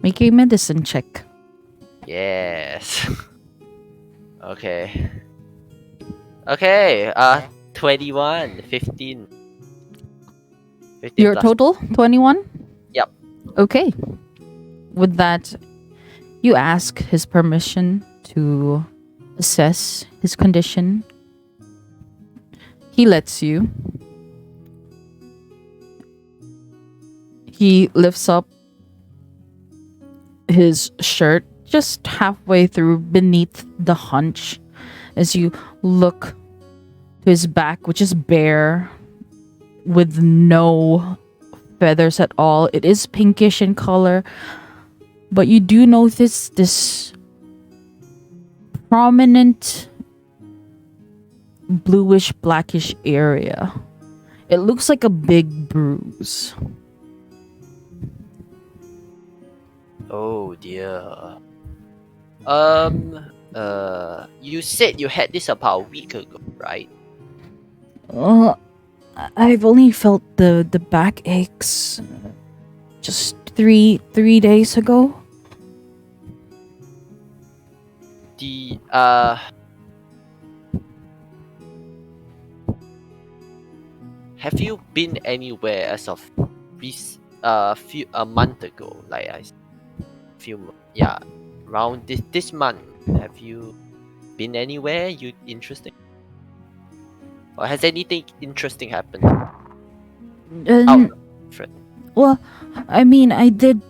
Make a medicine check. Yes. Okay. Okay. 21, 15. 15 Your plus. total 21? Yep. Okay. With that, you ask his permission to assess his condition. He lets you. He lifts up his shirt just halfway through beneath the hunch as you look to his back, which is bare with no feathers at all. It is pinkish in color, but you do notice this prominent bluish blackish area. It looks like a big bruise. Oh dear. You said you had this about a week ago, right? I've only felt the back aches just three days ago. Have you been anywhere as of a month ago? Like around this month. Have you been anywhere interesting? Or has anything interesting happened? Well, I mean, I did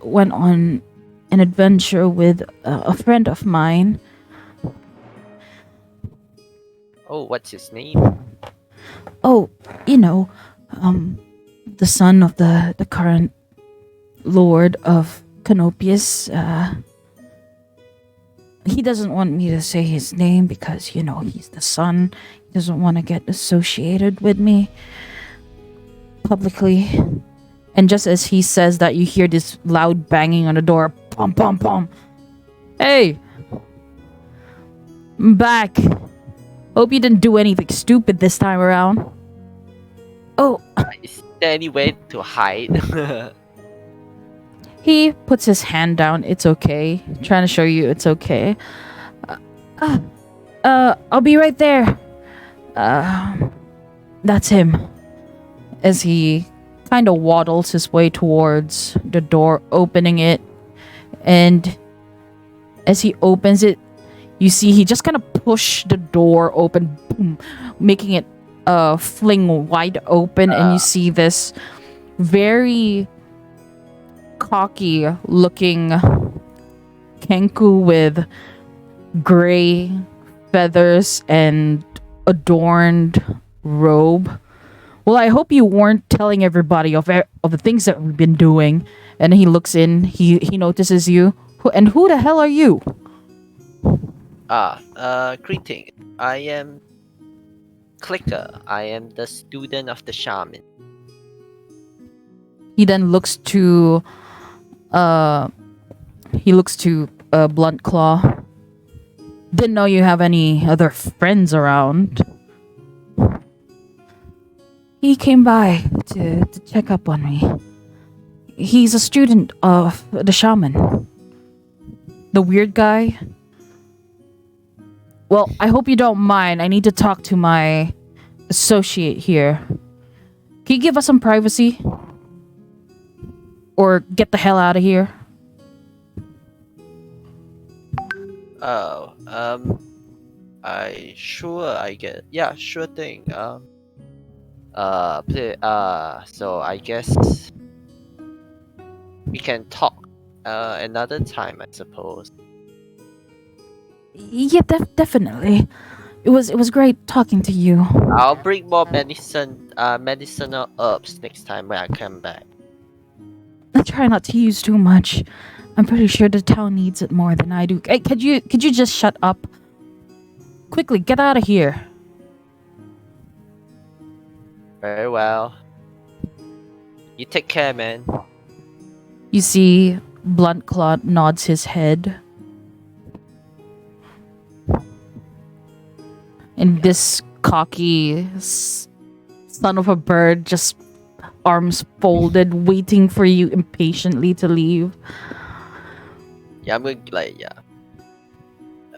went on an adventure with a friend of mine. Oh, what's his name? Oh, the son of the current lord of Canopius. He doesn't want me to say his name because, he's the son. He doesn't want to get associated with me publicly. And just as he says that, you hear this loud banging on the door. Pom, pom, pom. Hey! I'm back. Hope you didn't do anything stupid this time around. Oh. Is there any way to hide? He puts his hand down. It's okay. Trying to show you it's okay. I'll be right there. That's him. As he kind of waddles his way towards the door, opening it. And as he opens it, you see he just kind of push the door open, boom, making it fling wide open. And you see this very cocky looking Kenku with gray feathers and adorned robe. Well, I hope you weren't telling everybody of the things that we've been doing. And he looks in, he notices you. And who the hell are you? Greeting. I am Clicker. I am the student of the shaman. He then looks to Blunt Claw. Didn't know you have any other friends around. He came by to check up on me. He's a student of the shaman. The weird guy. Well, I hope you don't mind. I need to talk to my associate here. Can you give us some privacy? Or get the hell out of here? Oh, I get. Yeah, sure thing. So I guess we can talk another time, I suppose. Yeah, definitely. It was great talking to you. I'll bring more medicinal herbs next time when I come back. I try not to use too much. I'm pretty sure the town needs it more than I do. Hey, could you just shut up? Quickly, get out of here. Very well. You take care, man. You see, Blunt Claw nods his head. And this cocky son of a bird just arms folded, waiting for you impatiently to leave. Yeah, I'm going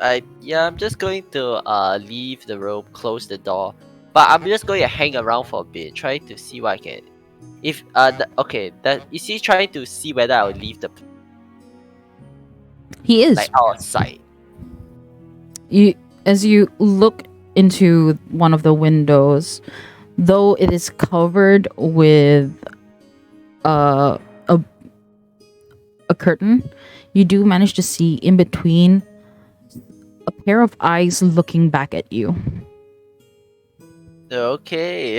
I'm just going to leave the room, close the door. But I'm just going to hang around for a bit, try to see what I can. If is he trying to see whether I'll leave the He is. like outside? As you look into one of the windows, though it is covered with a curtain, you do manage to see in between a pair of eyes looking back at you. Okay.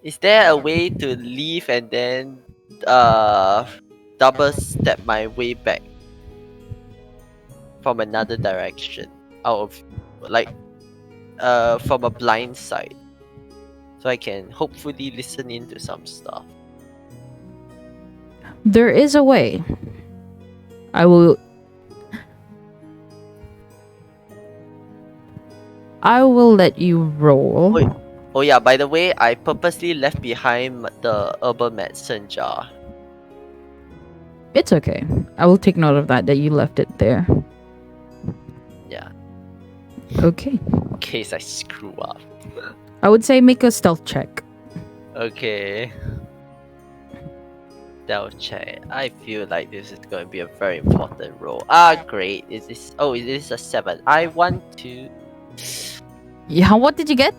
Is there a way to leave and then double step my way back from another direction out of from a blind side, so I can hopefully listen into some stuff? There is a way. I will let you roll. Wait. Oh yeah, by the way, I purposely left behind the herbal medicine jar. It's okay. I will take note of that you left it there. Yeah, Okay. in case I screw up. I would say make a stealth check. Okay. Stealth check. I feel like this is going to be a very important roll. Great. Is this a 7? I want to... Yeah, what did you get?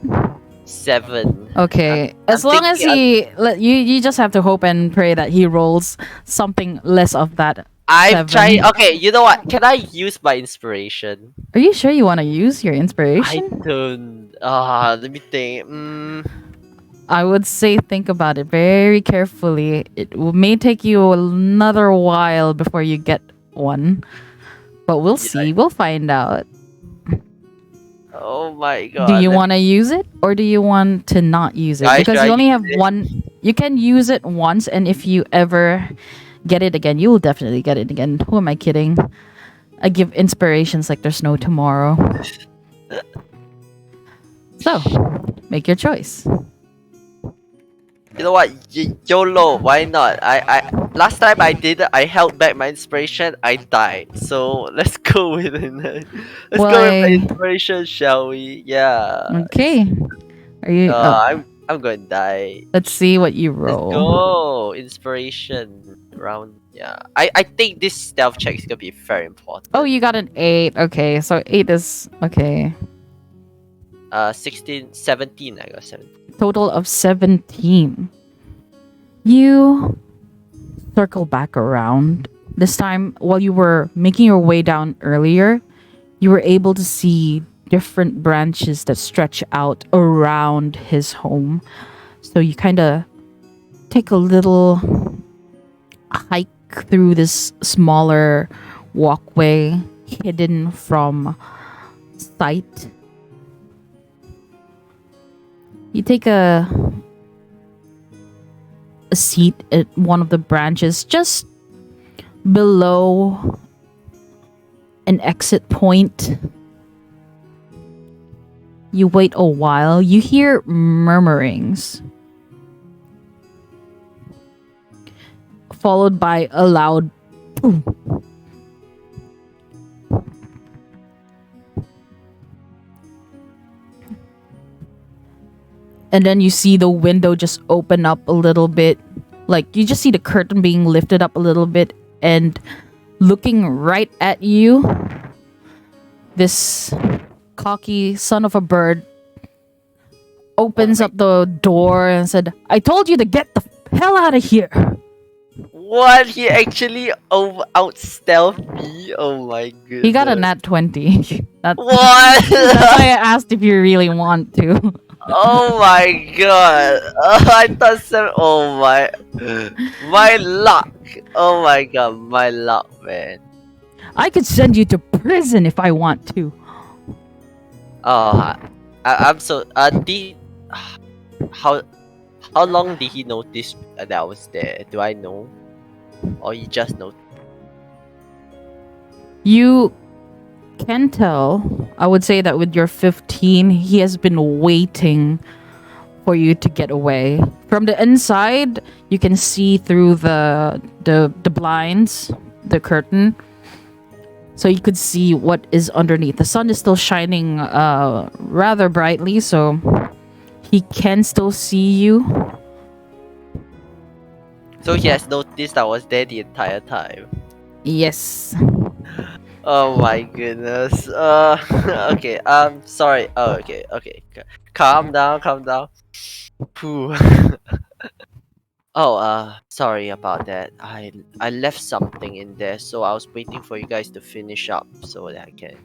7. Okay. As I'm long as you just have to hope and pray that he rolls something less of that. I'm 7. trying. Okay, you know what? Can I use my inspiration? Are you sure you want to use your I inspiration? don't. Let me think. I would say think about it very carefully. May take you another while before you get one. But we'll see. We'll find out. Oh my god. Do you want to use it or do you want to not use it? Because you only have one. You can use it once, and if you ever get it again, you will definitely get it again. Who am I kidding? I give inspirations like there's no tomorrow. So, make your choice. You know what? YOLO. Why not? I last time I did it, I held back my inspiration. I died. So let's go with it. Let's go with my inspiration, shall we? Yeah. Okay. Are you? I'm going to die. Let's see what you roll. Let's go. Inspiration round. Yeah. I think this stealth check is gonna be very important. Oh, you got an 8. Okay, so 8 is okay. 17. I got 17. Total of 17. You circle back around. This time, while you were making your way down earlier, you were able to see different branches that stretch out around his home. So you kind of take a little hike through this smaller walkway hidden from sight. You take a seat at one of the branches just below an exit point. You wait a while. You hear murmurings, followed by a loud boom. And then you see the window just open up a little bit. Like, you just see the curtain being lifted up a little bit, and looking right at you, this cocky son of a bird opens up the door and said, "I told you to get the hell out of here." What? He actually out-stealthed me? Oh my goodness. He got a nat 20. That's What? why I asked if you really want to. Oh my god. I thought oh my. My luck. Oh my god, my luck, man. I could send you to prison if I want to. Oh, I'm so. How long did he notice that I was there? Do I know? Or he just noticed? You can tell, I would say that with your 15, he has been waiting for you to get away. From the inside, you can see through the blinds, the curtain. So you could see what is underneath. The sun is still shining rather brightly, so he can still see you. So he has noticed I was there the entire time. Yes. Oh my goodness. Okay. Sorry. Oh, okay. Okay. Calm down. Calm down. Phew. Oh, sorry about that. I left something in there, so I was waiting for you guys to finish up so that I can.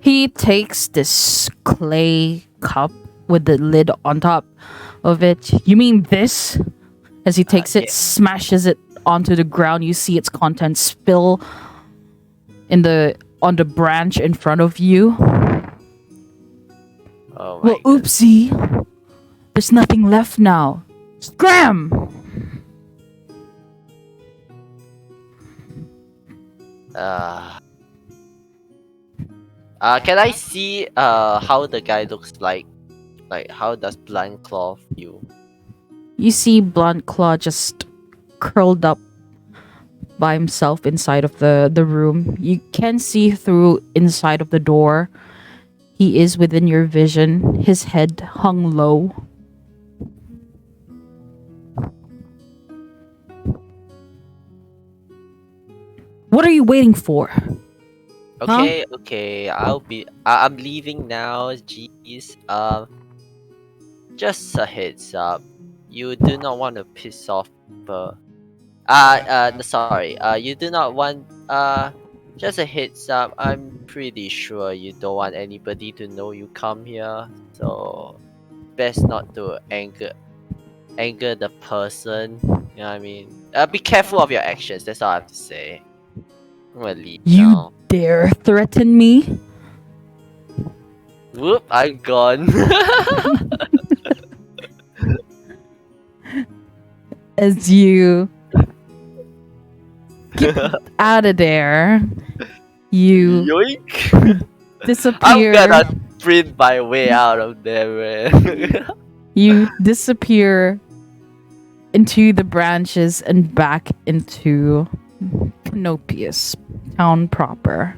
He takes this clay cup with the lid on top of it. You mean this? As he takes it, yeah. smashes it onto the ground. You see its contents spill on the branch in front of you. Oh my Well, goodness. oopsie. There's nothing left now. Scram! Can I see how the guy looks like? Like how does Blind Claw feel? You see Blunt Claw just curled up by himself inside of the room. You can see through inside of the door. He is within your vision. His head hung low. What are you waiting for? Okay, okay. I'm leaving now. Jeez. Just a heads up. You do not want to piss off people. No, sorry. You do not want. Just a heads up. I'm pretty sure you don't want anybody to know you come here. So, best not to anger the person. You know what I mean? Be careful of your actions. That's all I have to say. I'm gonna leave You now. dare threaten me? Whoop! I'm gone. As you get out of there, you Yoink! I'm disappear. gonna sprint my way out of there, man. You disappear into the branches and back into Canopius town proper.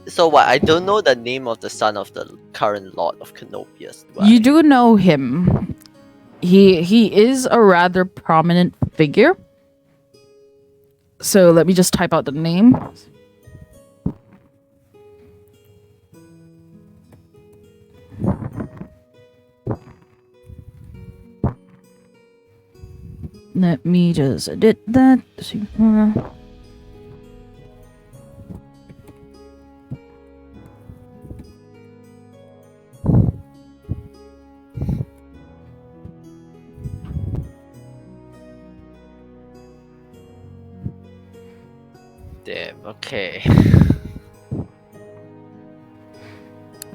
So what? I don't know the name of the son of the current lord of Canopius. You do know him. He is a rather prominent figure. So let me just type out the name. Let me just edit that. Damn. Okay.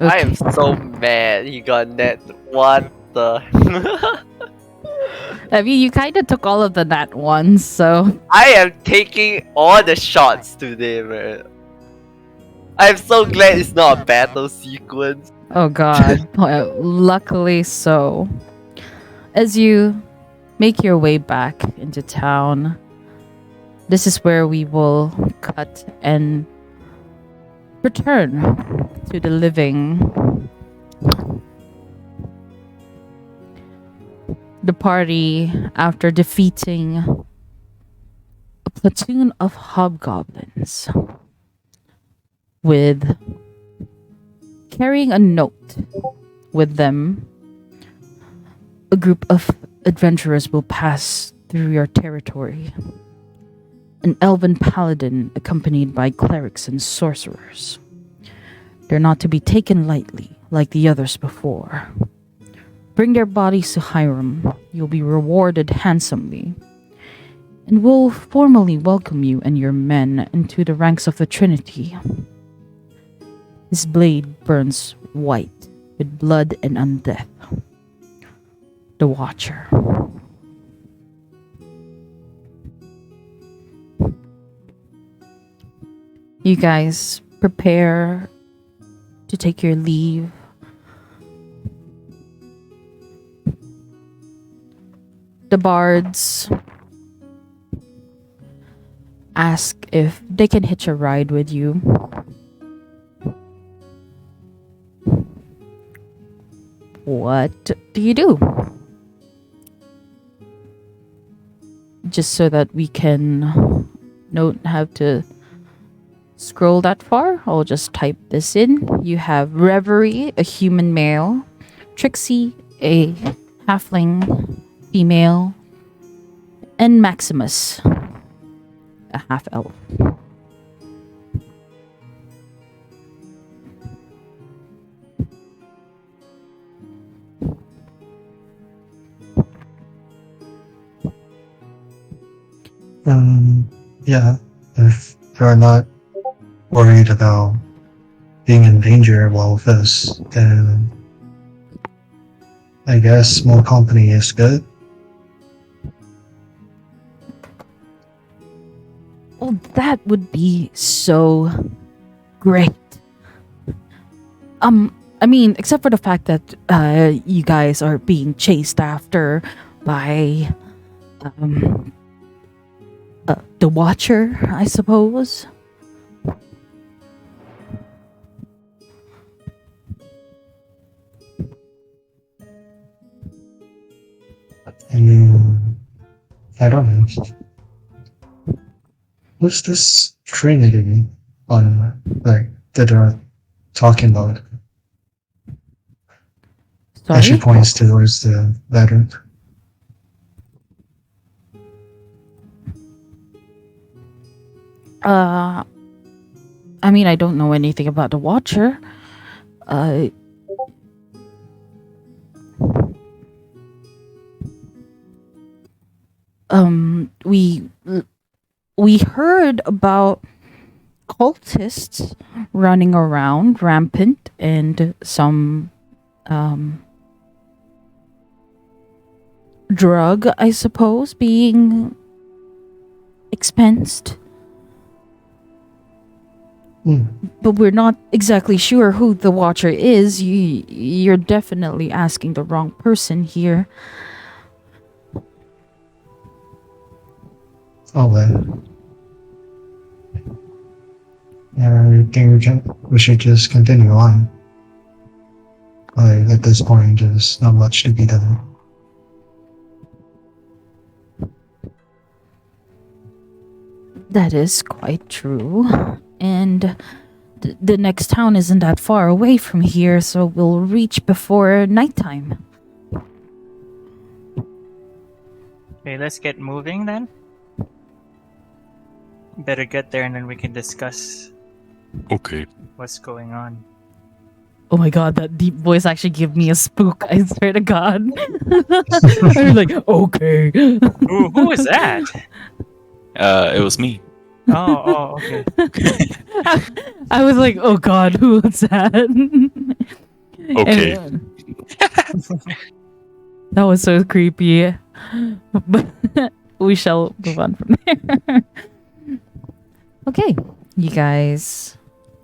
I Okay. am so mad. He got net. What the? I mean, you kind of took all of the nat ones, so I am taking all the shots today, man. I'm so glad it's not a battle sequence. oh god. Well, luckily so. As you make your way back into town, this is where we will cut and return to the living. The party, after defeating platoon of hobgoblins with carrying a note with them. A group of adventurers will pass through your territory. An elven paladin accompanied by clerics and sorcerers. They're not to be taken lightly like the others before. Bring their bodies to Hiram. You'll be rewarded handsomely. And we'll formally welcome you and your men into the ranks of the Trinity. His blade burns white with blood and undeath. The Watcher. You guys prepare to take your leave. The bards ask if they can hitch a ride with you. What do you do? Just so that we can don't have to scroll that far, I'll just type this in. You have Reverie, a human male, Trixie, a halfling female, and Maximus, a half elf. Yeah, if you're not worried about being in danger while with us, then I guess more company is good. Well, that would be so great. I mean, except for the fact that you guys are being chased after by the Watcher, I suppose. I don't know. What's this Trinity on, like, that are talking about? Sorry? Actually points towards the letter. I mean, I don't know anything about the Watcher. We heard about cultists running around rampant and some drug, I suppose, being expensed. But we're not exactly sure who the Watcher is. You're definitely asking the wrong person here. Oh well. Yeah, I think we should just continue on. Like, at this point, there's not much to be done. That is quite true. And the next town isn't that far away from here, so we'll reach before nighttime. Okay, let's get moving then. Better get there and then we can discuss Okay. what's going on. Oh my god, that deep voice actually gave me a spook, I swear to god. I was like, okay. Who was that? It was me. Oh, okay. I was like, oh god, who was that? Okay. And, that was so creepy. But we shall move on from there. Okay, you guys.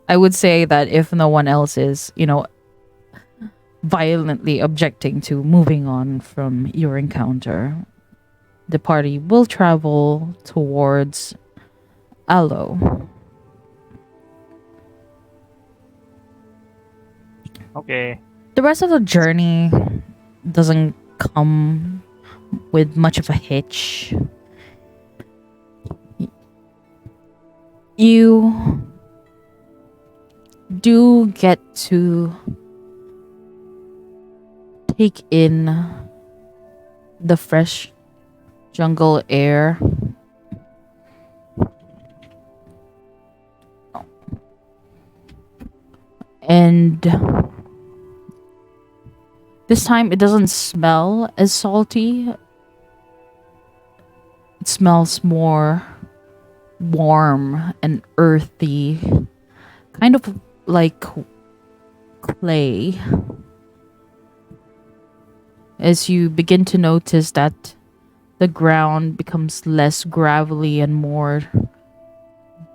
I would say that if no one else is, violently objecting to moving on from your encounter, the party will travel towards Allo. Okay. The rest of the journey doesn't come with much of a hitch. You do get to take in the fresh jungle air. And this time it doesn't smell as salty. It smells more warm and earthy, kind of like clay. As you begin to notice that the ground becomes less gravelly and more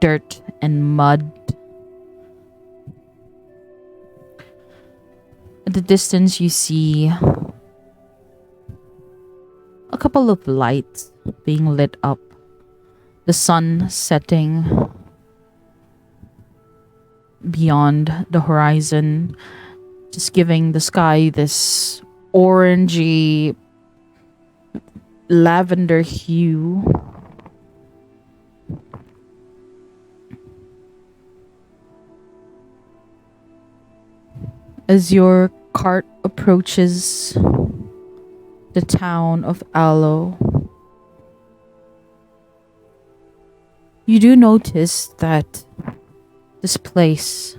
dirt and mud. At the distance, you see a couple of lights being lit up. The sun setting beyond the horizon, just giving the sky this orangey lavender hue. As your cart approaches the town of Allo, you do notice that this place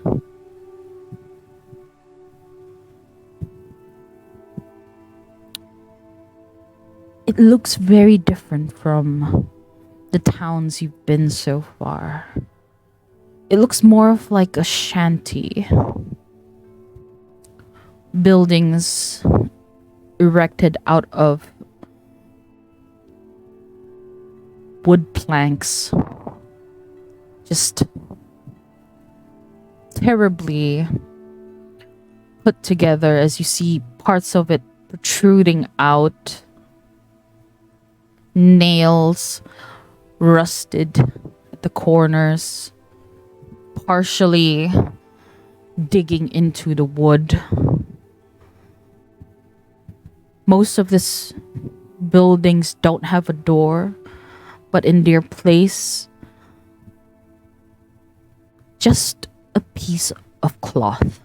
it looks very different from the towns you've been so far. It looks more of like a shanty. Buildings erected out of wood planks. Just terribly put together as you see parts of it protruding out. Nails rusted at the corners, partially digging into the wood. Most of these buildings don't have a door, but in their place, just a piece of cloth.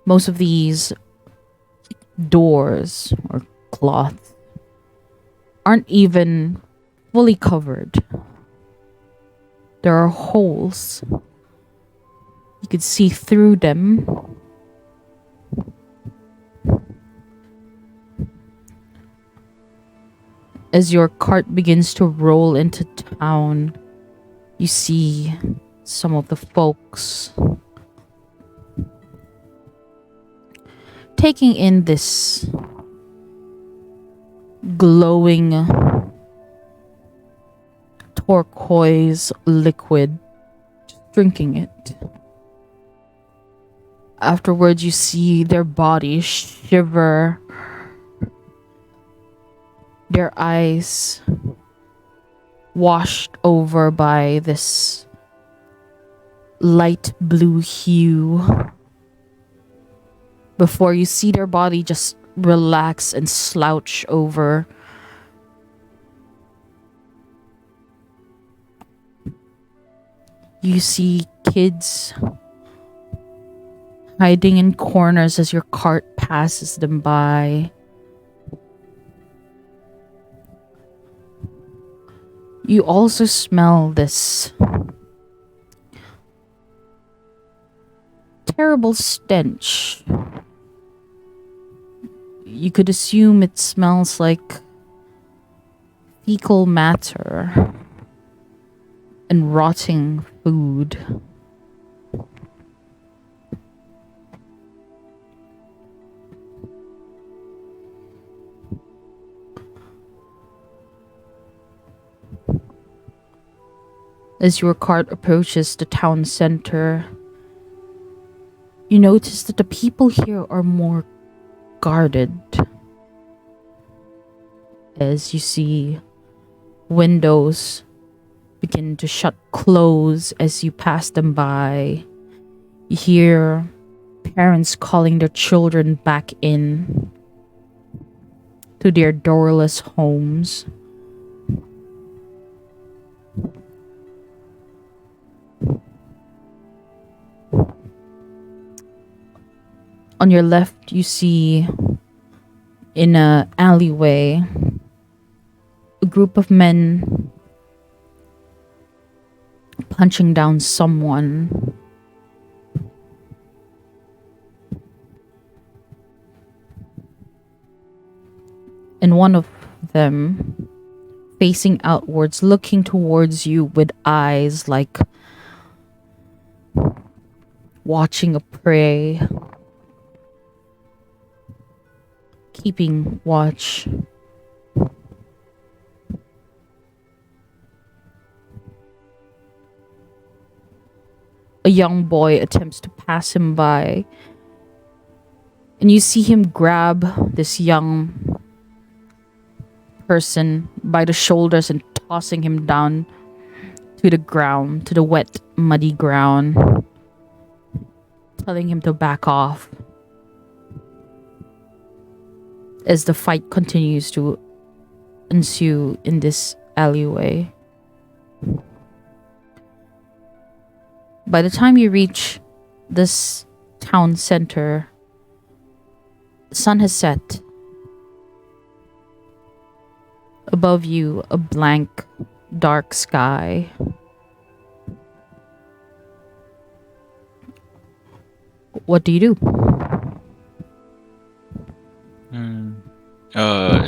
Most of these doors or cloth aren't even fully covered. There are holes. You could see through them. As your cart begins to roll into town, you see some of the folks taking in this glowing turquoise liquid, just drinking it. Afterwards, you see their bodies shiver, their eyes washed over by this light blue hue, before you see their body just relax and slouch over. You see kids hiding in corners as your cart passes them by. You also smell this terrible stench. You could assume it smells like fecal matter and rotting food. As your cart approaches the town center, you notice that the people here are more guarded. As you see windows begin to shut close as you pass them by, you hear parents calling their children back in to their doorless homes. On your left, you see in a alleyway a group of men punching down someone. And one of them facing outwards, looking towards you with eyes like watching a prey, keeping watch. A young boy attempts to pass him by, and you see him grab this young person by the shoulders and tossing him down to the ground, to the wet, muddy ground, telling him to back off as the fight continues to ensue in this alleyway. By the time you reach this town center, the sun has set. Above you, a blank, dark sky. What do you do?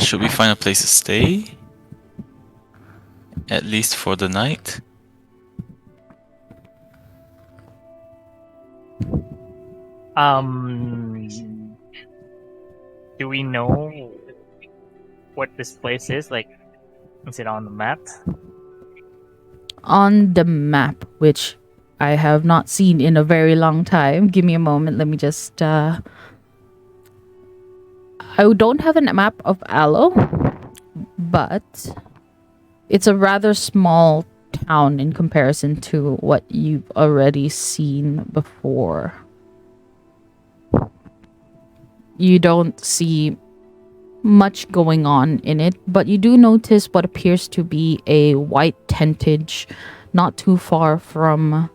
Should we find a place to stay? At least for the night? Do we know what this place is? Like, is it on the map? On the map, which I have not seen in a very long time. Give me a moment. Let me just... I don't have a map of Allo, but it's a rather small town in comparison to what you've already seen before. You don't see much going on in it, but you do notice what appears to be a white tentage not too far from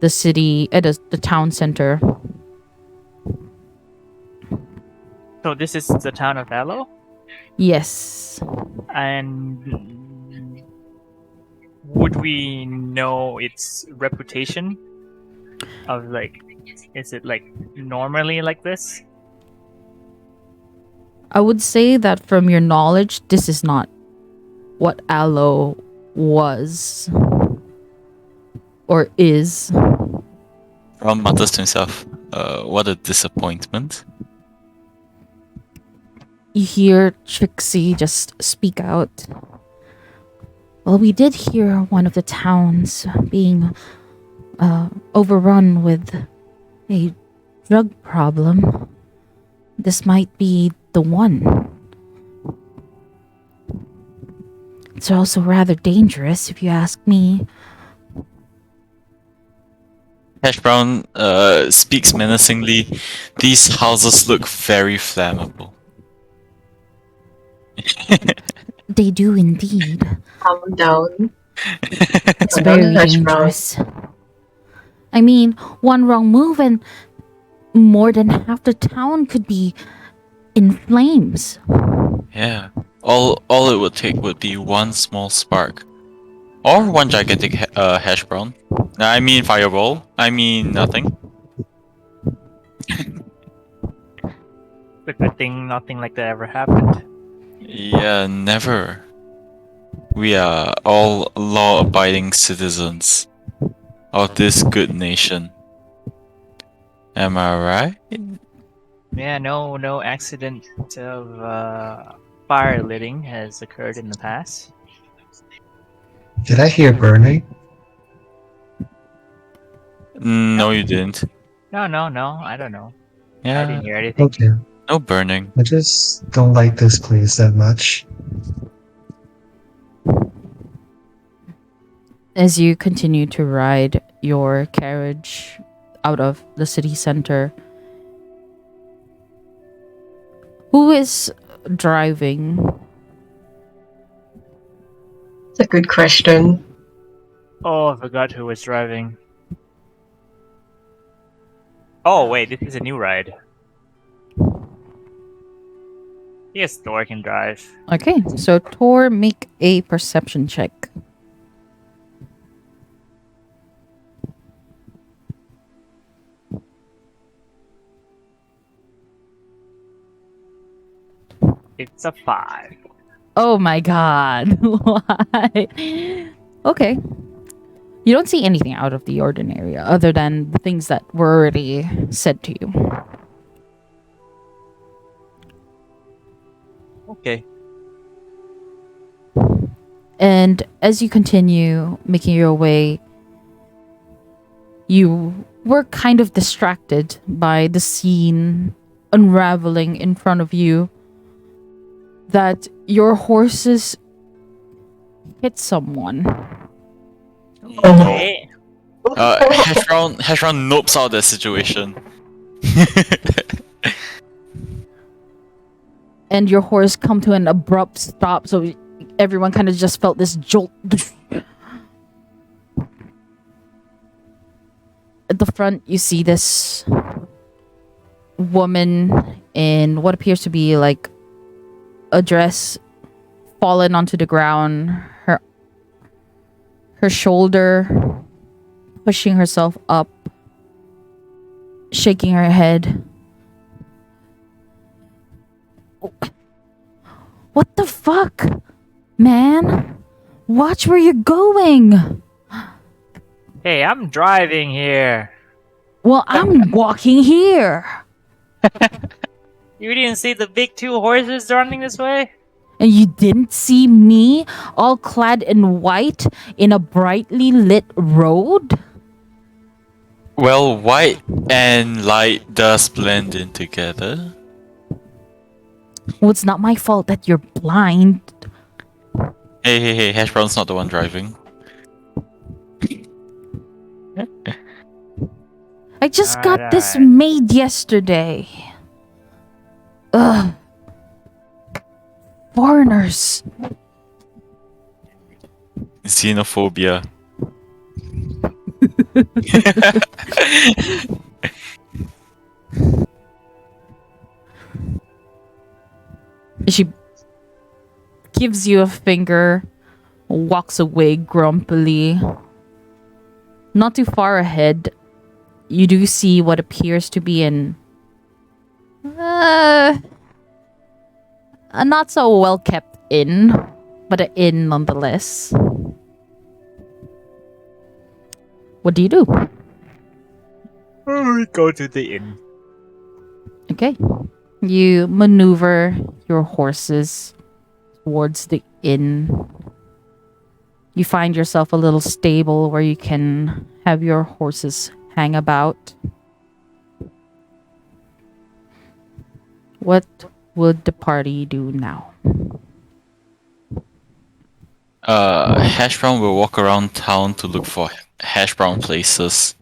the city, the town center. So this is the town of Allo? Yes. And would we know its reputation of, like, is it like normally like this? I would say that from your knowledge, this is not what Allo was or is. Ron mutters to himself, what a disappointment. You hear Trixie just speak out. Well, we did hear one of the towns being overrun with a drug problem. This might be the one. It's also rather dangerous, if you ask me. Hash Brown speaks menacingly. These houses look very flammable. They do indeed. Calm down. It's Calm very down, Hash Brown. dangerous. I mean, one wrong move and more than half the town could be in flames. Yeah. All it would take would be one small spark. Or one gigantic hash brown. I mean fireball. I mean nothing. The good thing nothing like that ever happened. Yeah, never. We are all law-abiding citizens of this good nation. Am I right? Yeah, no accident of fire lighting has occurred in the past. Did I hear burning? No, you didn't. No, I don't know. I Yeah, didn't hear anything. Okay. no burning. I just don't like this place that much. As you continue to ride your carriage out of the city center, who is driving? It's a good question. Oh, I forgot who was driving. Oh wait, this is a new ride. Yes, Thor can drive. Okay, so Tor, make a perception check. It's a 5. Oh my god. Why? Okay. You don't see anything out of the ordinary other than the things that were already said to you. Okay. And as you continue making your way, you were kind of distracted by the scene unraveling in front of you, that your horses hit someone. Okay. Heshron nopes out the situation. And your horse come to an abrupt stop, so everyone kind of just felt this jolt. At the front, you see this woman in what appears to be like a dress fallen onto the ground, her shoulder pushing herself up, shaking her head. What the fuck, man? Watch where you're going. Hey, I'm driving here. Well, I'm walking here. You didn't see the big 2 horses running this way? And you didn't see me all clad in white in a brightly lit road? Well, white and light does blend in together. Well, it's not my fault that you're blind. Hey, Hash Brown's not the one driving. I just got Alright, this alright. made yesterday. Ugh. Foreigners. Xenophobia. She gives you a finger, walks away grumpily. Not too far ahead, you do see what appears to be a not so well kept inn, but an inn nonetheless. What do you do? We go to the inn. Okay. You maneuver your horses towards the inn. You find yourself a little stable where you can have your horses hang about. What would the party do now? Hash Brown will walk around town to look for Hash Brown places.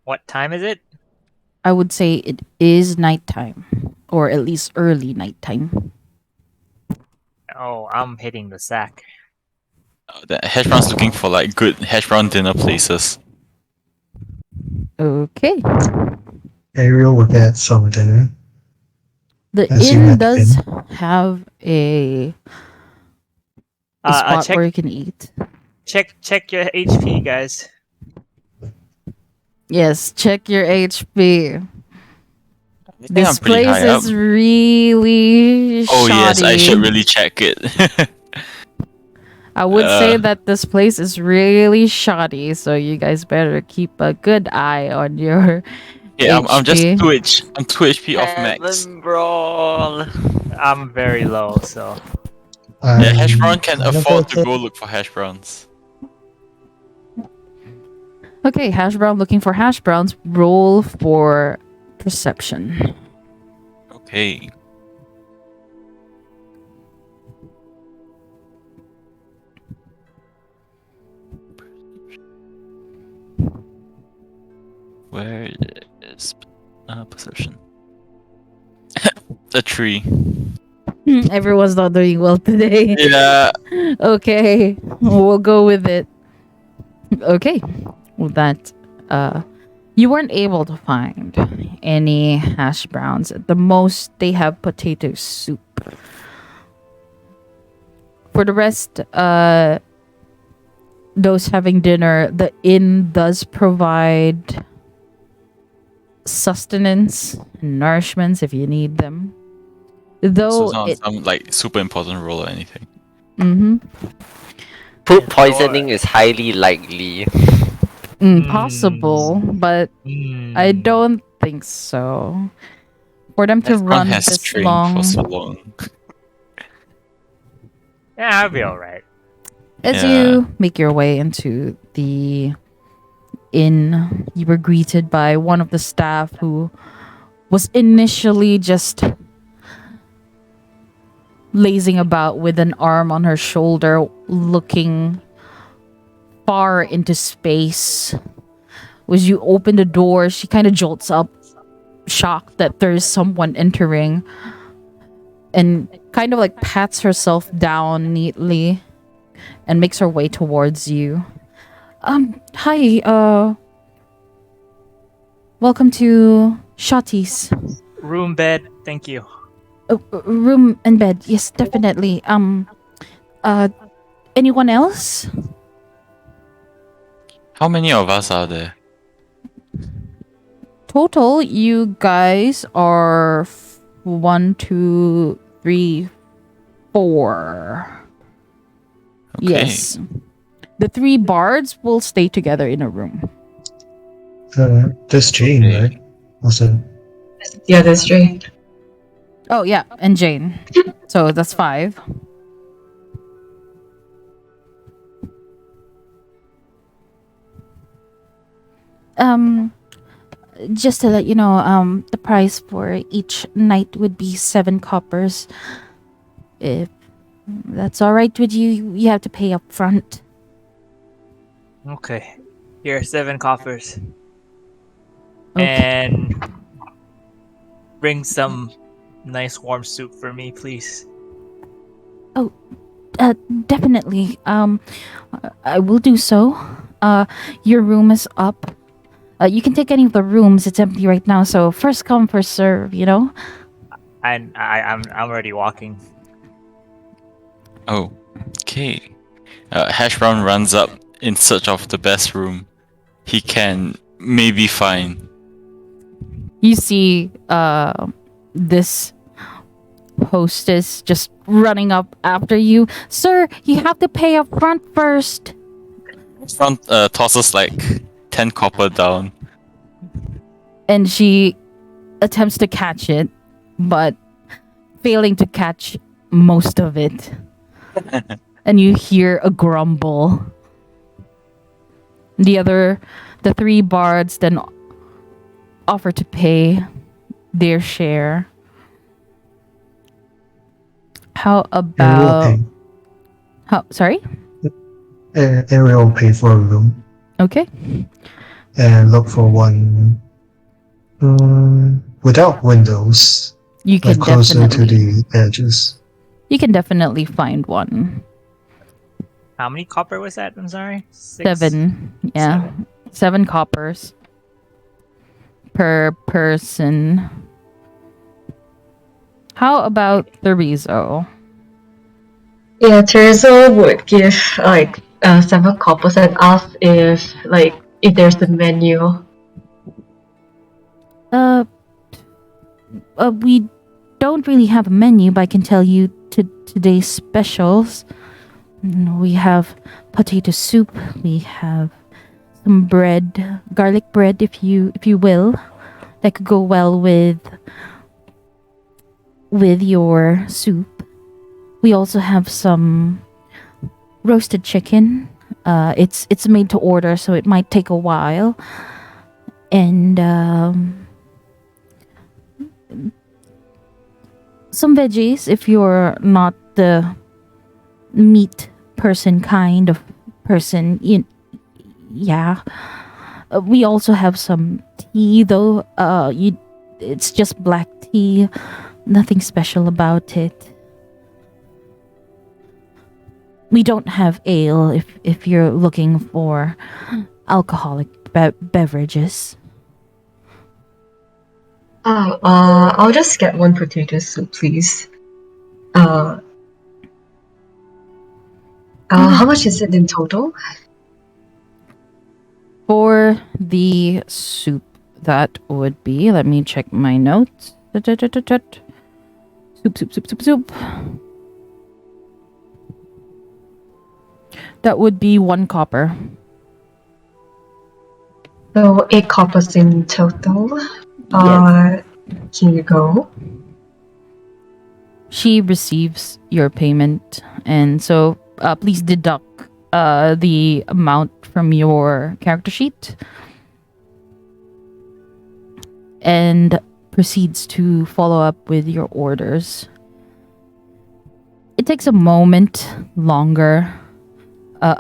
What time is it? I would say it is nighttime, or at least early nighttime. Oh, I'm hitting the sack. The Hash Brown's looking for like good Hash Brown dinner places. Okay. Ariel will get some dinner. The As you inn met the does have a spot Check where you can eat. check your HP, guys. Yes, check your HP. I think This I'm pretty place high up. is really Oh yes, I shoddy. should really check it. I would say that this place is really shoddy, so you guys better keep a good eye on your Yeah, I'm just HP. I'm 2 HP off max. Heaven brawl. I'm very low, so Yeah, Hash Brown can I'm afford to about go look for Hash Browns. Okay, hash brown looking for hash browns. Roll for perception. Okay. Where is perception? A tree. Everyone's not doing well today. Yeah. Okay, we'll go with it. Okay, well that you weren't able to find any hash browns. At the most, they have potato soup. For the rest, those having dinner, the inn does provide sustenance and nourishments if you need them. So Though it's not it, some like super important role or anything. mm-hmm, Food poisoning is highly likely. possible, but I don't think so. For them to Everyone run has this trained long, for so long. Yeah, I'll be alright. as Yeah. you make your way into the inn, you were greeted by one of the staff who was initially just lazing about with an arm on her shoulder, looking far into space. As you open the door, she kind of jolts up, shocked that there's someone entering, and kind of like pats herself down neatly and makes her way towards you. Hi, welcome to Shotty's. Room, bed, thank you. Room and bed, yes, definitely. Anyone else? How many of us are there? Total, you guys are 1, 2, 3, 4. Okay. Yes. The 3 bards will stay together in a room. There's Jane, Okay. right? Also, Yeah, that's straight. Oh, yeah, and Jane. So that's 5. Just to let you know, the price for each night would be 7 coppers. If that's all right with you, you have to pay up front. Okay. Here, 7 coffers. Okay. And bring some nice warm soup for me, please. Definitely. I will do so. Your room is up. You can take any of the rooms. It's empty right now, so first come, first serve. You know. I'm already walking. Oh, okay. Hash Brown runs up in search of the best room he can maybe find. You see, this hostess just running up after you. Sir, you have to pay up front first. Front tosses like 10 copper down. And she attempts to catch it, but failing to catch most of it. And you hear a grumble. The 3 bards then offer to pay their share. How about... Sorry? Ariel will pay for a room Okay. and look for one without windows, You can like closer to definitely... the edges. You can definitely find one. How many copper was that? I'm sorry. 6? 7. Yeah. 7 coppers per person. How about Therizo? Yeah, Teresa would give like 7 coppers and ask if there's the menu. We don't really have a menu, but I can tell you today's specials. We have potato soup. We have some bread, garlic bread, if you will, that could go well with your soup. We also have some roasted chicken. It's made to order, so it might take a while. And some veggies if you're not the meat person kind of person. Yeah. We also have some tea, though. It's just black tea. Nothing special about it. We don't have ale if you're looking for alcoholic beverages. Oh, I'll just get one potato soup, please. How much is it in total? For the soup, that would be, let me check my notes. Soup. That would be 1 copper. So 8 coppers in total. Yes. Here you go. She receives your payment, and so please deduct the amount from your character sheet, and proceeds to follow up with your orders. It takes a moment longer.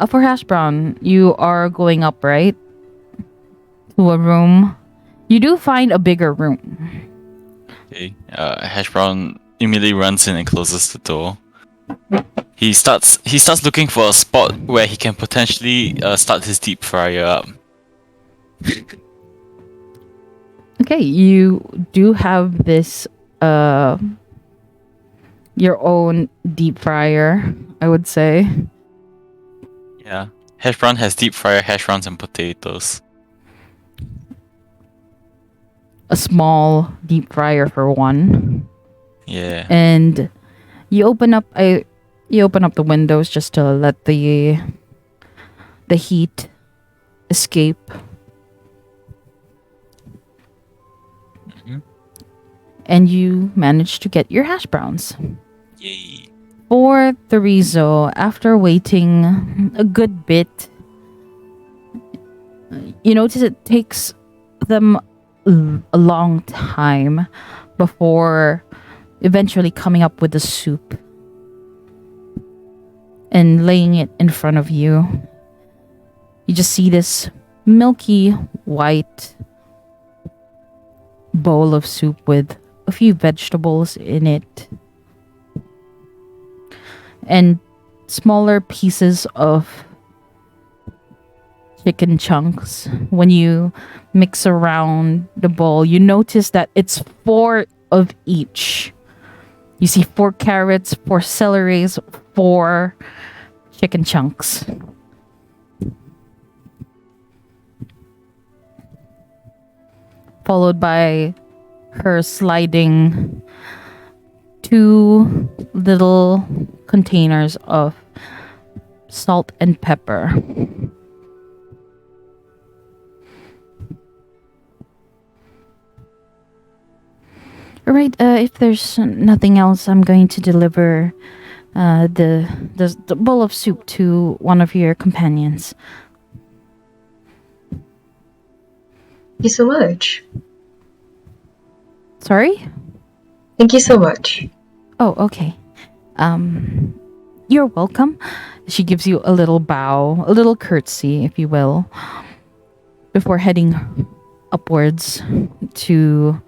For hash brown, you are going up, right? To a room. You do find a bigger room. Okay. Hash brown immediately runs in and closes the door. He starts looking for a spot where he can potentially start his deep fryer up. Okay, you do have this your own deep fryer, I would say. Yeah. Hash brown has deep fryer, hash browns, and potatoes. A small deep fryer for one. Yeah. And you open up the windows just to let the heat escape. And you manage to get your hash browns. Yay. For the Rizzo, after waiting a good bit, you notice it takes them a long time before eventually coming up with the soup and laying it in front of you. You just see this milky white bowl of soup with a few vegetables in it and smaller pieces of chicken chunks. When you mix around the bowl, you notice that it's 4 of each. You see 4 carrots, 4 celeries, 4 chicken chunks. Followed by her sliding 2 little containers of salt and pepper. Alright, if there's nothing else, I'm going to deliver the bowl of soup to one of your companions. Thank you so much. Sorry? Thank you so much. Oh, okay. You're welcome. She gives you a little bow, a little curtsy, if you will, before heading upwards to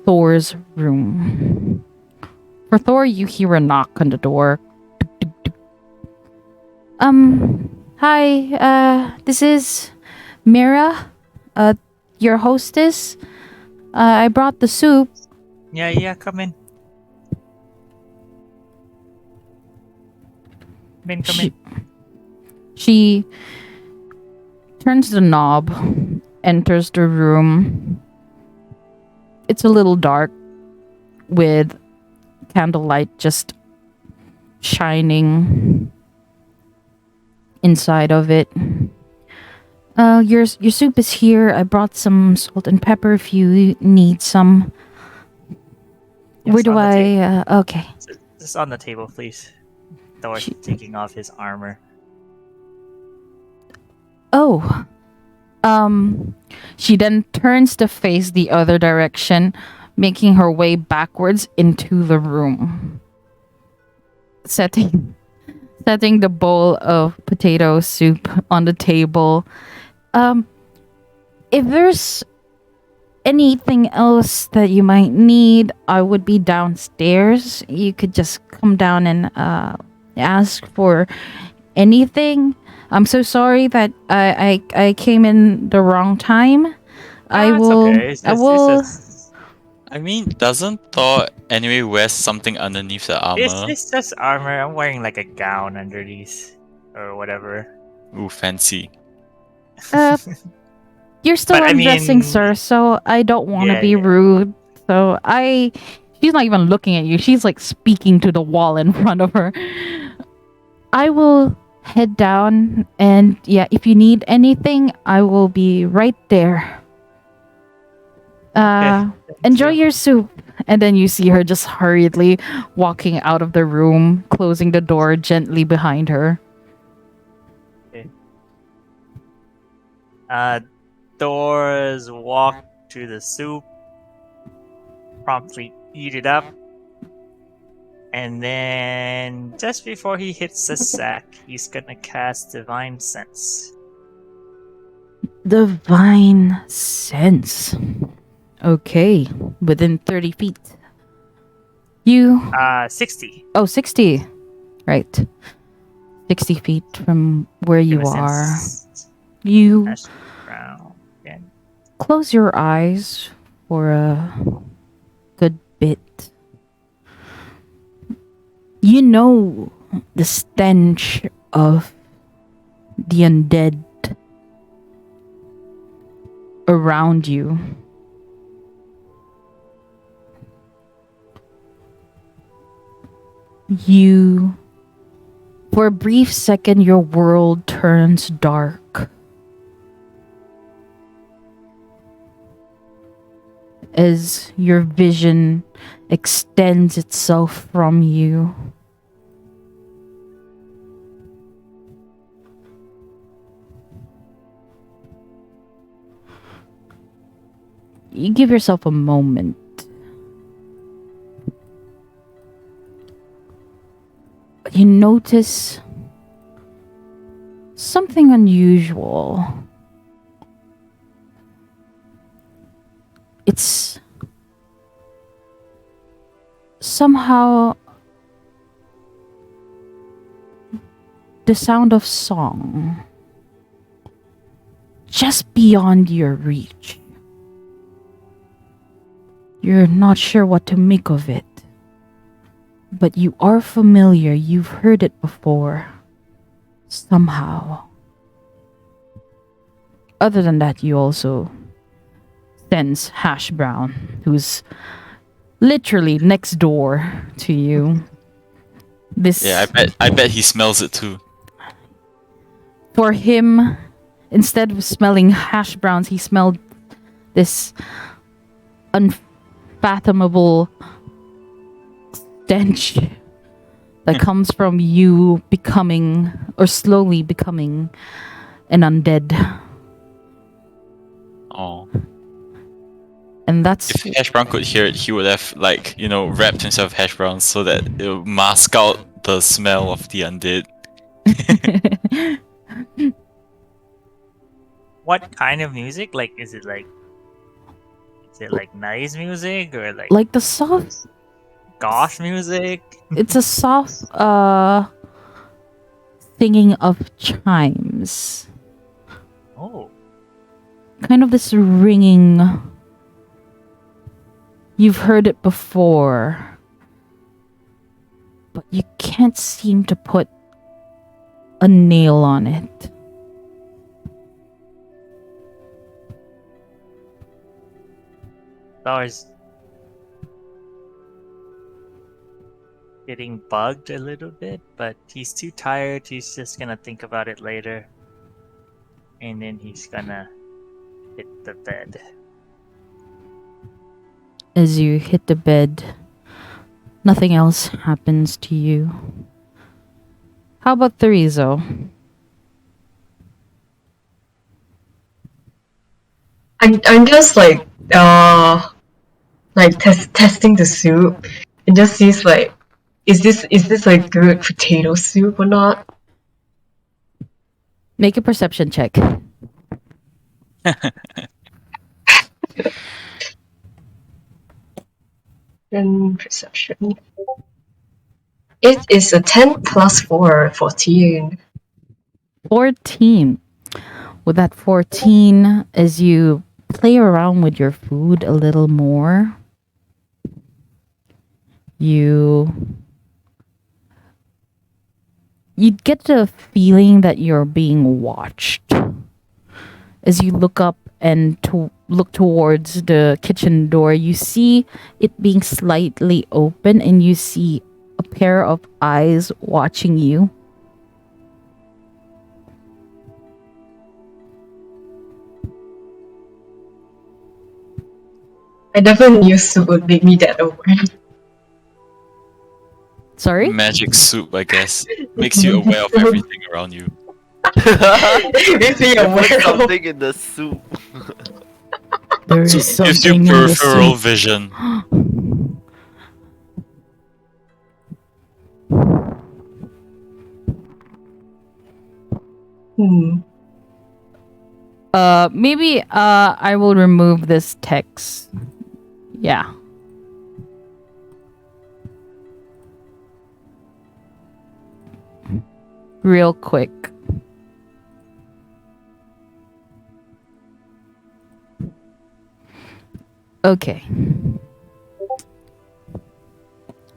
Thor's room. For Thor, you hear a knock on the door. Hi, this is Mira, your hostess. I brought the soup. Yeah, come in. Come in. She turns the knob, enters the room. It's a little dark with candlelight just shining inside of it. Your soup is here. I brought some salt and pepper if you need some. Yes, Where do on the I? Okay. Just on the table, please. Thor's taking off his armor. Oh. She then turns to face the other direction, making her way backwards into the room. Setting the bowl of potato soup on the table. If there's anything else that you might need, I would be downstairs. You could just come down and ask for anything. I'm so sorry that I came in the wrong time. It's okay. It's I just, it's will. just, I mean, doesn't Thor anyway wear something underneath the armor? it's just armor. I'm wearing like a gown under these or whatever. Ooh, fancy. You're still But I undressing, mean, sir. So I don't want to yeah, be yeah. rude. So she's not even looking at you. She's like speaking to the wall in front of her. I will head down, and yeah, if you need anything, I will be right there. Thank Enjoy you. your soup. And then you see her just hurriedly walking out of the room, closing the door gently behind her. Doors walk to the soup, promptly eat it up, and then just before he hits the sack, he's gonna cast Divine Sense. Divine sense. Okay, within 30 feet. You 60. Oh, 60. Right. 60 feet from where you Gonna are. sense You hash brown again. close your eyes for a good bit. You know the stench of the undead around you. For a brief second, your world turns dark. As your vision extends itself from you. You give yourself a moment. You notice something unusual. It's somehow the sound of song just beyond your reach. You're not sure what to make of it, but you are familiar. You've heard it before. Somehow. Other than that, you also sense Hash Brown, who's literally next door to you. Yeah, I bet he smells it too. For him, instead of smelling hash browns, he smelled this unfathomable stench that comes from you becoming, or slowly becoming, an undead. Oh. And that's If Hash Brown could hear it, he would have, like, wrapped himself hash browns so that it would mask out the smell of the undead. What kind of music? Like, is it like nice music or like the soft. goth music? It's a soft singing of chimes. Oh, Kind of this ringing. You've heard it before, but you can't seem to put a nail on it. Thor's getting bugged a little bit, but he's too tired. He's just gonna think about it later, and then he's gonna hit the bed. As you hit the bed, nothing else happens to you. How about Therizo? I'm just like testing the soup. It just sees like, is this a good potato soup or not? Make a perception check. And perception. It is a 10 plus 4, 14. 14. With that 14, as you play around with your food a little more, you get the feeling that you're being watched. As you look up and look towards the kitchen door, you see it being slightly open and you see a pair of eyes watching you. I never knew soup would make me that aware. Sorry? Magic soup, I guess. Makes you aware of everything around you. It makes me You put aware of. something in the soup. There So is it gives something you in the peripheral soup. vision. Maybe I will remove this text. Yeah. Real quick. Okay.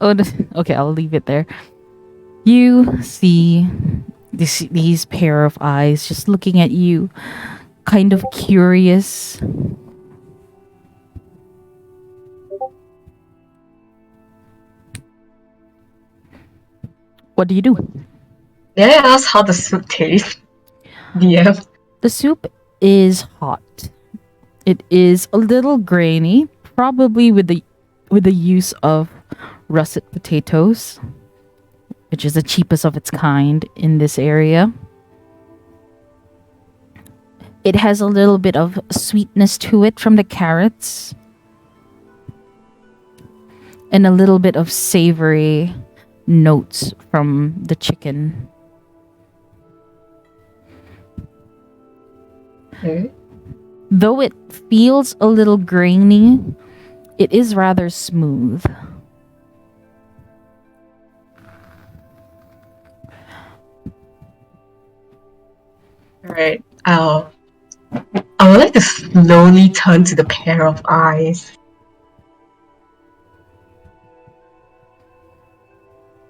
Oh, okay, I'll leave it there. You see these pair of eyes just looking at you, kind of curious. What do you do? May I ask how the soup tastes? DM. The soup is hot. It is a little grainy, probably with the use of russet potatoes, which is the cheapest of its kind in this area. It has a little bit of sweetness to it from the carrots, and a little bit of savory notes from the chicken. Okay. Though it feels a little grainy, it is rather smooth. Alright, I would like to slowly turn to the pair of eyes.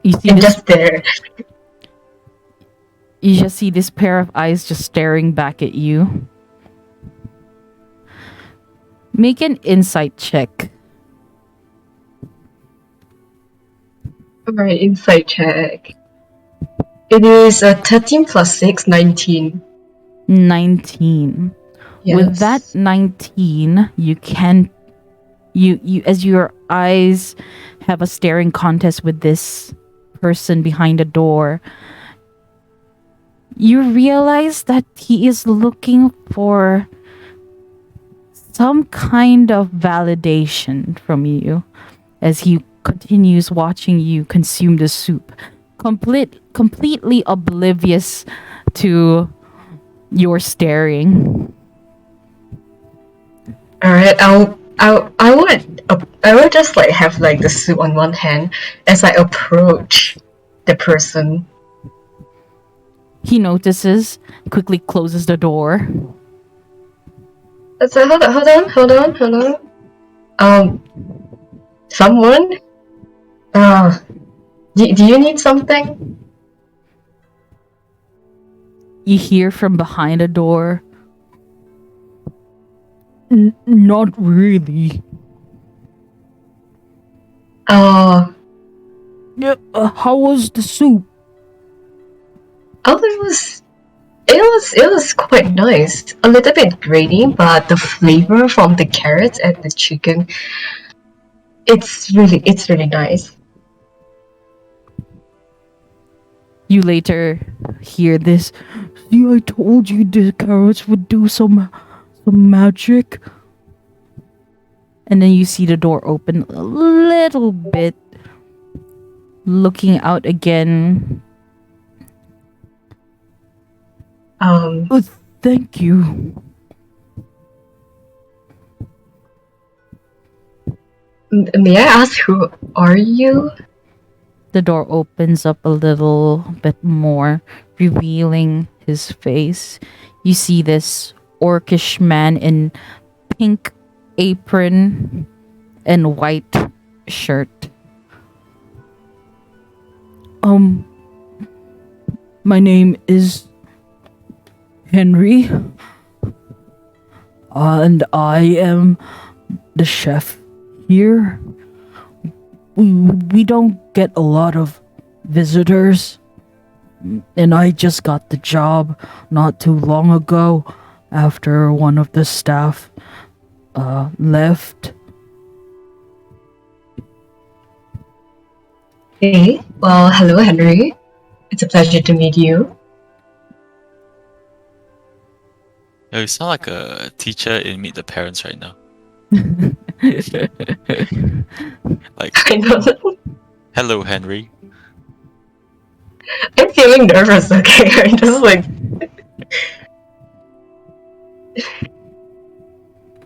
You see And this, just stare. you just see this pair of eyes just staring back at you. Make an insight check. Alright, insight check. It is a 13 plus 6, 19. 19. Yes. With that 19, you can you as your eyes have a staring contest with this person behind a door, you realize that he is looking for some kind of validation from you as he continues watching you consume the soup, completely oblivious to your staring. Alright, I would just like have like the soup on one hand as I approach the person. He notices, quickly closes the door. So hold on. Someone? Do you need something? You hear from behind a door, not really. Yeah, how was the soup? Oh, it was quite nice. A little bit grainy, but the flavor from the carrots and the chicken, it's really nice. You later hear this. See, I told you the carrots would do some magic. And then you see the door open a little bit, looking out again. Oh, thank you. May I ask who are you? The door opens up a little bit more, revealing his face. You see this orcish man in pink apron and white shirt. My name is Henry, and I am the chef here. We don't get a lot of visitors, and I just got the job not too long ago after one of the staff left. Hey, well, hello, Henry. It's a pleasure to meet you. Yo, you sound like a teacher in Meet the Parents right now. Like, I know. hello, Henry. I'm feeling nervous, okay? I'm just like...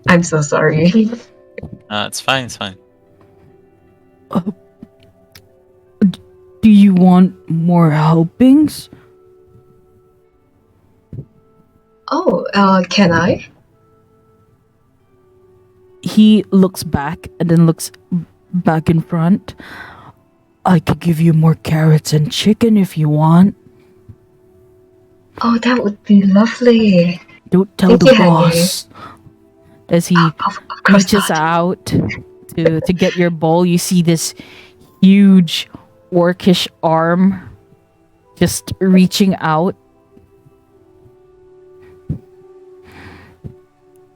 I'm so sorry. It's fine, it's fine. Do you want more helpings? Oh, can I? He looks back and then looks back in front. I could give you more carrots and chicken if you want. Oh, that would be lovely. Don't tell Thank the you, Henry. boss. As he Of course reaches not. out to get your bowl, you see this huge orcish arm just reaching out,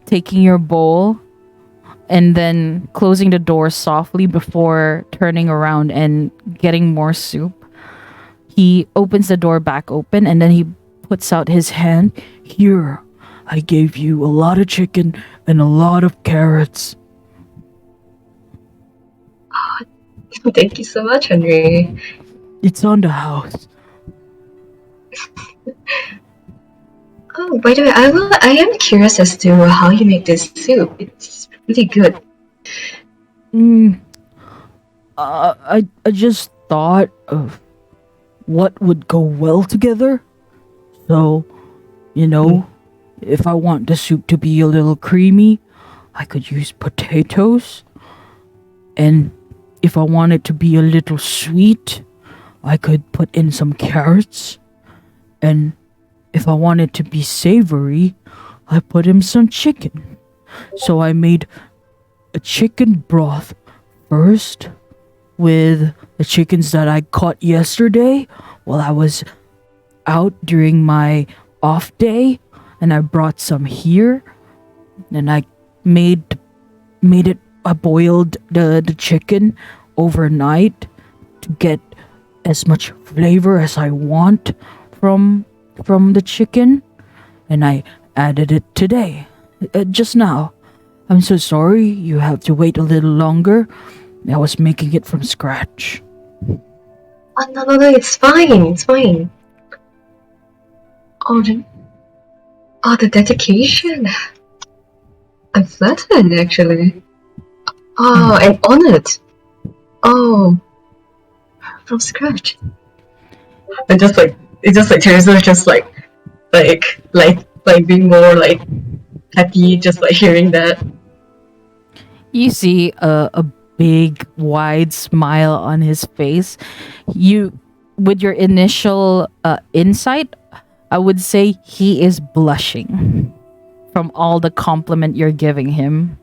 taking your bowl, and then closing the door softly before turning around and getting more soup. He opens the door back open and then he puts out his hand. Here, I gave you a lot of chicken and a lot of carrots. Thank you so much, Henry. It's on the house. Oh, by the way, I am curious as to how you make this soup. It's really good. I just thought of what would go well together. So, if I want the soup to be a little creamy, I could use potatoes. And if I want it to be a little sweet, I could put in some carrots. And if I want it to be savory, I put in some chicken. So I made a chicken broth first with the chickens that I caught yesterday while I was out during my off day, and I brought some here, and I made it. I boiled the chicken overnight to get as much flavor as I want from the chicken, and I added it today, just now. I'm so sorry you have to wait a little longer. I was making it from scratch. Oh, no, it's fine. It's fine. Oh, the dedication. I'm flattered, actually. Oh, I'm honored. Oh, from scratch. And Teresa just like being more like happy, just like hearing that. You see a big, wide smile on his face. With your initial insight, I would say he is blushing from all the compliment you're giving him.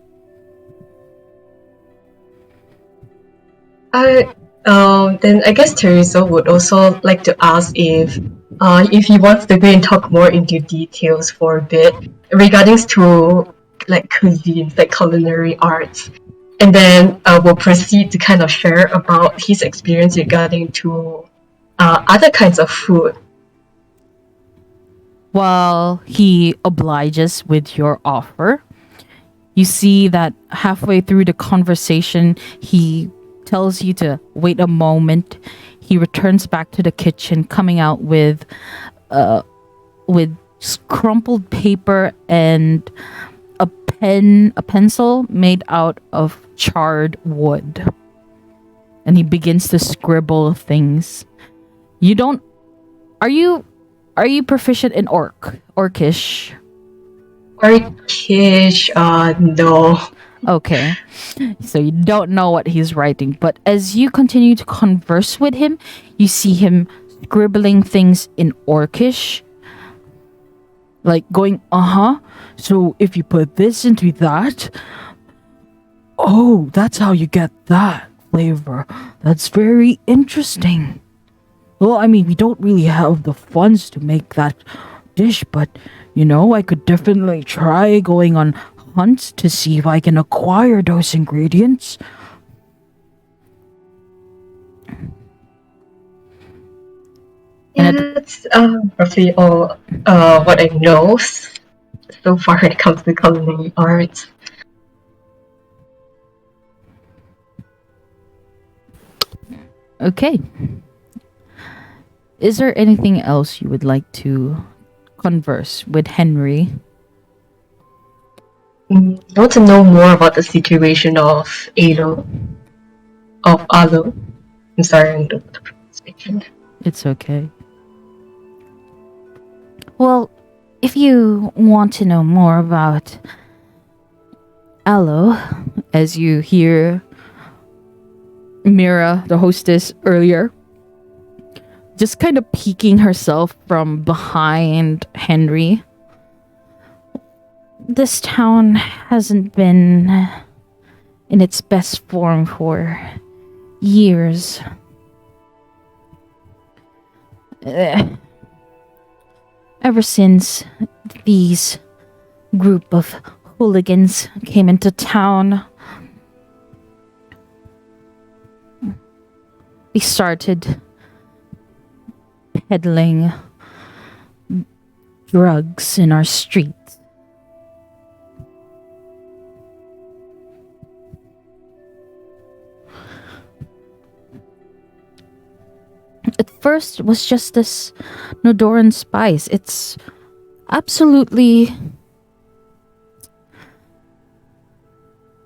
Then I guess Teresa would also like to ask if he wants to go and talk more into details for a bit regarding to like cuisines, like culinary arts, and then we'll proceed to kind of share about his experience regarding to other kinds of food. While he obliges with your offer, you see that halfway through the conversation, he tells you to wait a moment. He returns back to the kitchen, coming out with crumpled paper and a pencil made out of charred wood. and he begins to scribble things. You don't. Are you proficient in Orcish? Orcish, no. Okay, so you don't know what he's writing, but as you continue to converse with him, you see him scribbling things in Orcish, like going, so if you put this into that, oh, that's how you get that flavor. That's very interesting. Well, I mean, we don't really have the funds to make that dish, but, I could definitely try going on hunts to see if I can acquire those ingredients. Yeah, that's roughly all what I know so far when it comes to culinary arts. Okay. Is there anything else you would like to converse with Henry? I want to know more about the situation of Allo. I'm sorry, I don't know the pronunciation. It's okay. Well, if you want to know more about Allo, as you hear Mira, the hostess, earlier, just kind of peeking herself from behind Henry. This town hasn't been in its best form for years. Ever since these group of hooligans came into town, they started peddling drugs in our streets. At first, it was just this Nodoran spice. It's absolutely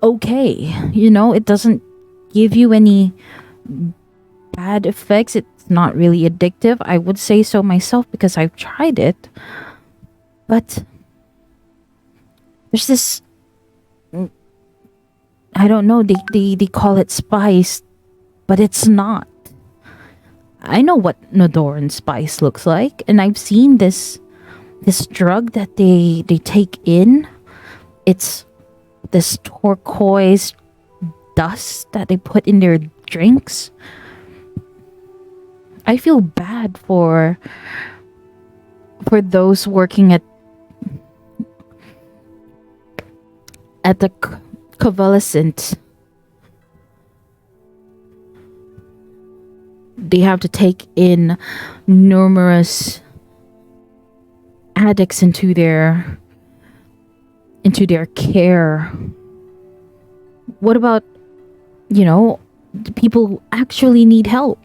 okay. It doesn't give you any bad effects. It's not really addictive. I would say so myself because I've tried it. But there's this, I don't know, they call it spice, but it's not. I know what Nodoran spice looks like, and I've seen this drug that they take in. It's this turquoise dust that they put in their drinks. I feel bad for those working at the convalescent. They have to take in numerous addicts into their care. What about, the people who actually need help?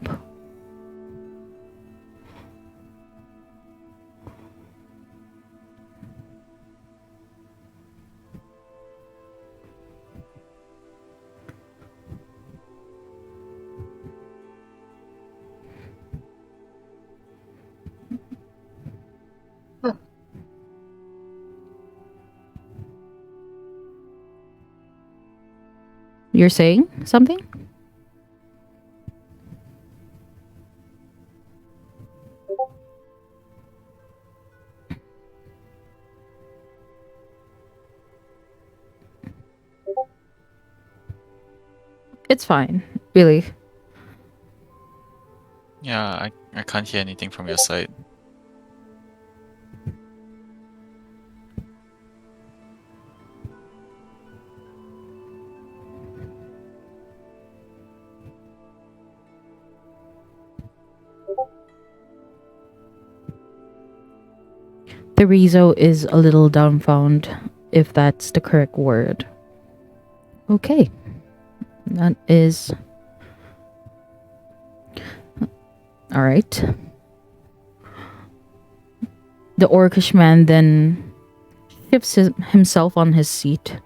You're saying something? It's fine, really. Yeah, I can't hear anything from your side. The Rizo is a little dumbfounded, if that's the correct word. Okay. That is... Alright. The orcish man then shifts himself on his seat.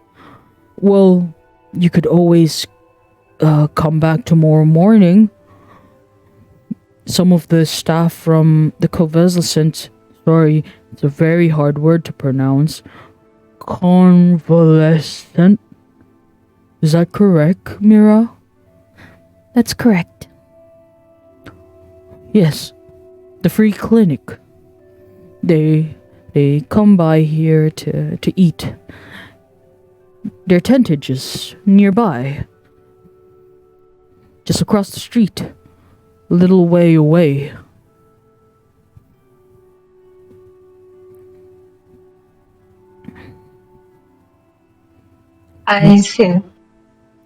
Well, you could always come back tomorrow morning. Some of the staff from the convalescent, sorry, it's a very hard word to pronounce. Convalescent? Is that correct, Mira? That's correct. Yes, the free clinic. They come by here to eat. Their tentage is nearby. Just across the street. A little way away. I see.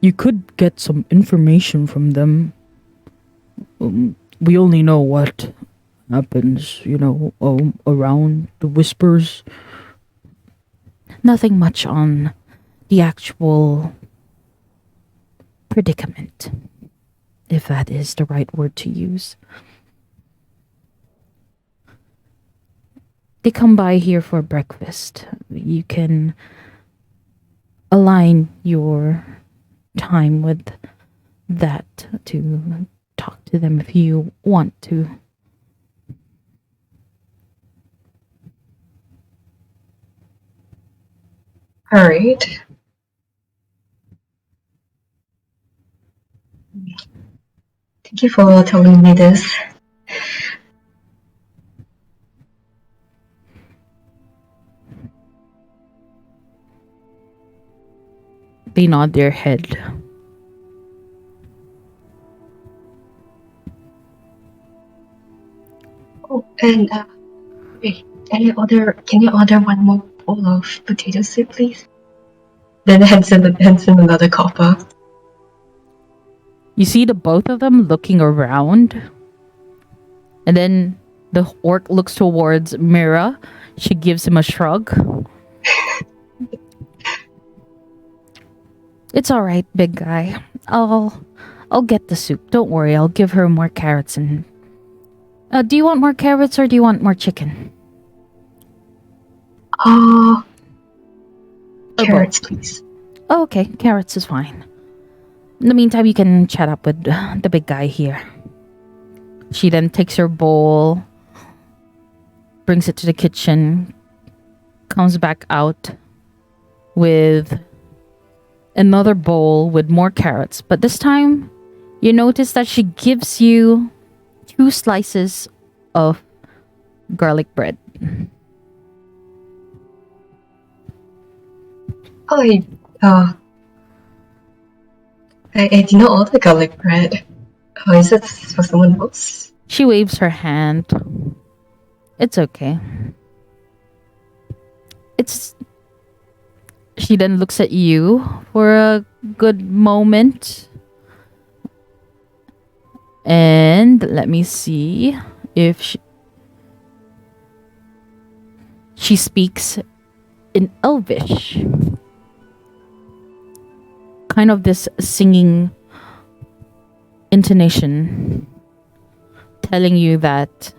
You could get some information from them. We only know what happens, around the whispers. Nothing much on the actual predicament, if that is the right word to use. They come by here for breakfast. You can align your time with that to talk to them if you want to. Alright. Thank you for telling me this. They nod their head. Oh, and wait, can you order one more bowl of potato soup, please? Then hands in another copper. You see the both of them looking around. And then the orc looks towards Mira. She gives him a shrug. It's all right, big guy. I'll get the soup. Don't worry. I'll give her more carrots and. Do you want more carrots or do you want more chicken? Carrots, please. Oh, okay. Carrots is fine. In the meantime, you can chat up with the big guy here. She then takes her bowl, brings it to the kitchen, comes back out with another bowl with more carrots. But this time, you notice that she gives you 2 slices of garlic bread. Oh, I did not order garlic bread. Oh, is it for someone else? She waves her hand. It's okay. She then looks at you for a good moment. And let me see if she speaks in Elvish. Kind of this singing intonation telling you that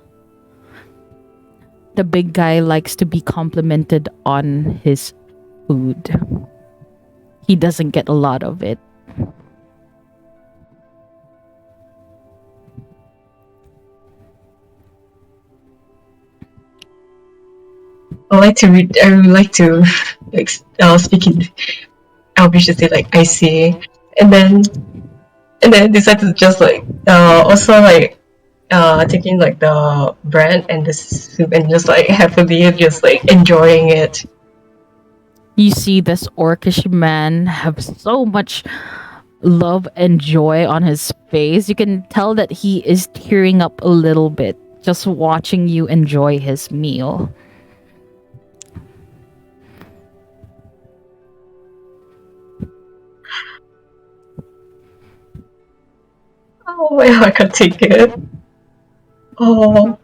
the big guy likes to be complimented on his food. He doesn't get a lot of it. I would like to speak in Elvish to say like I see, and then decide to just also taking like the bread and the soup and just like happily just like enjoying it. You see this orcish man have so much love and joy on his face. You can tell that he is tearing up a little bit just watching you enjoy his meal. Oh my god, I can't take it. Oh.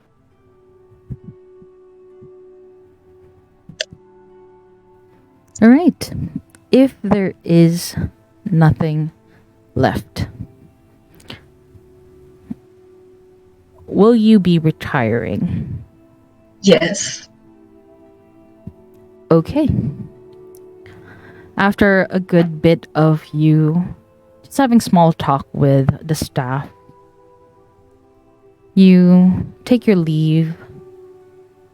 All right. If there is nothing left, will you be retiring? Yes. Okay. After a good bit of you just having small talk with the staff. You take your leave,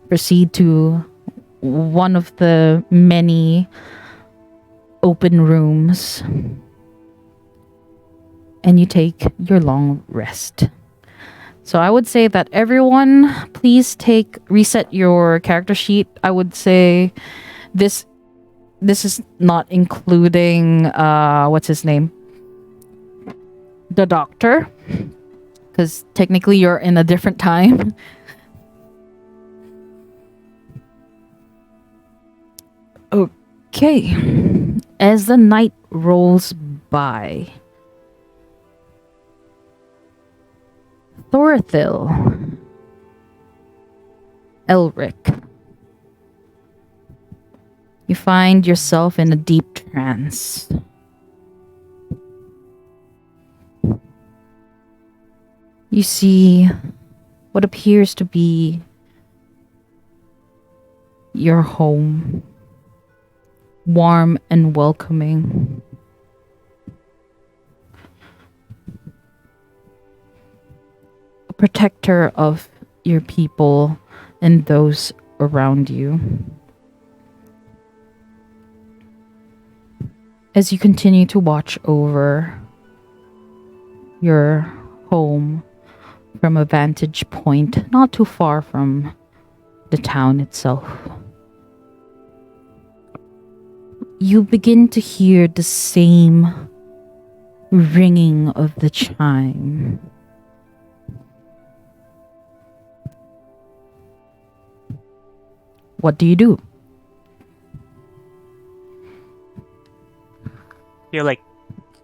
proceed to one of the many open rooms, and you take your long rest. So I would say that everyone, please reset your character sheet. I would say this is not including what's his name? The doctor. Because technically you're in a different time. Okay. As the night rolls by, Thorthil, Elric, you find yourself in a deep trance. You see what appears to be your home, warm and welcoming. A protector of your people and those around you. As you continue to watch over your home from a vantage point not too far from the town itself, you begin to hear the same ringing of the chime. What do you do? I feel like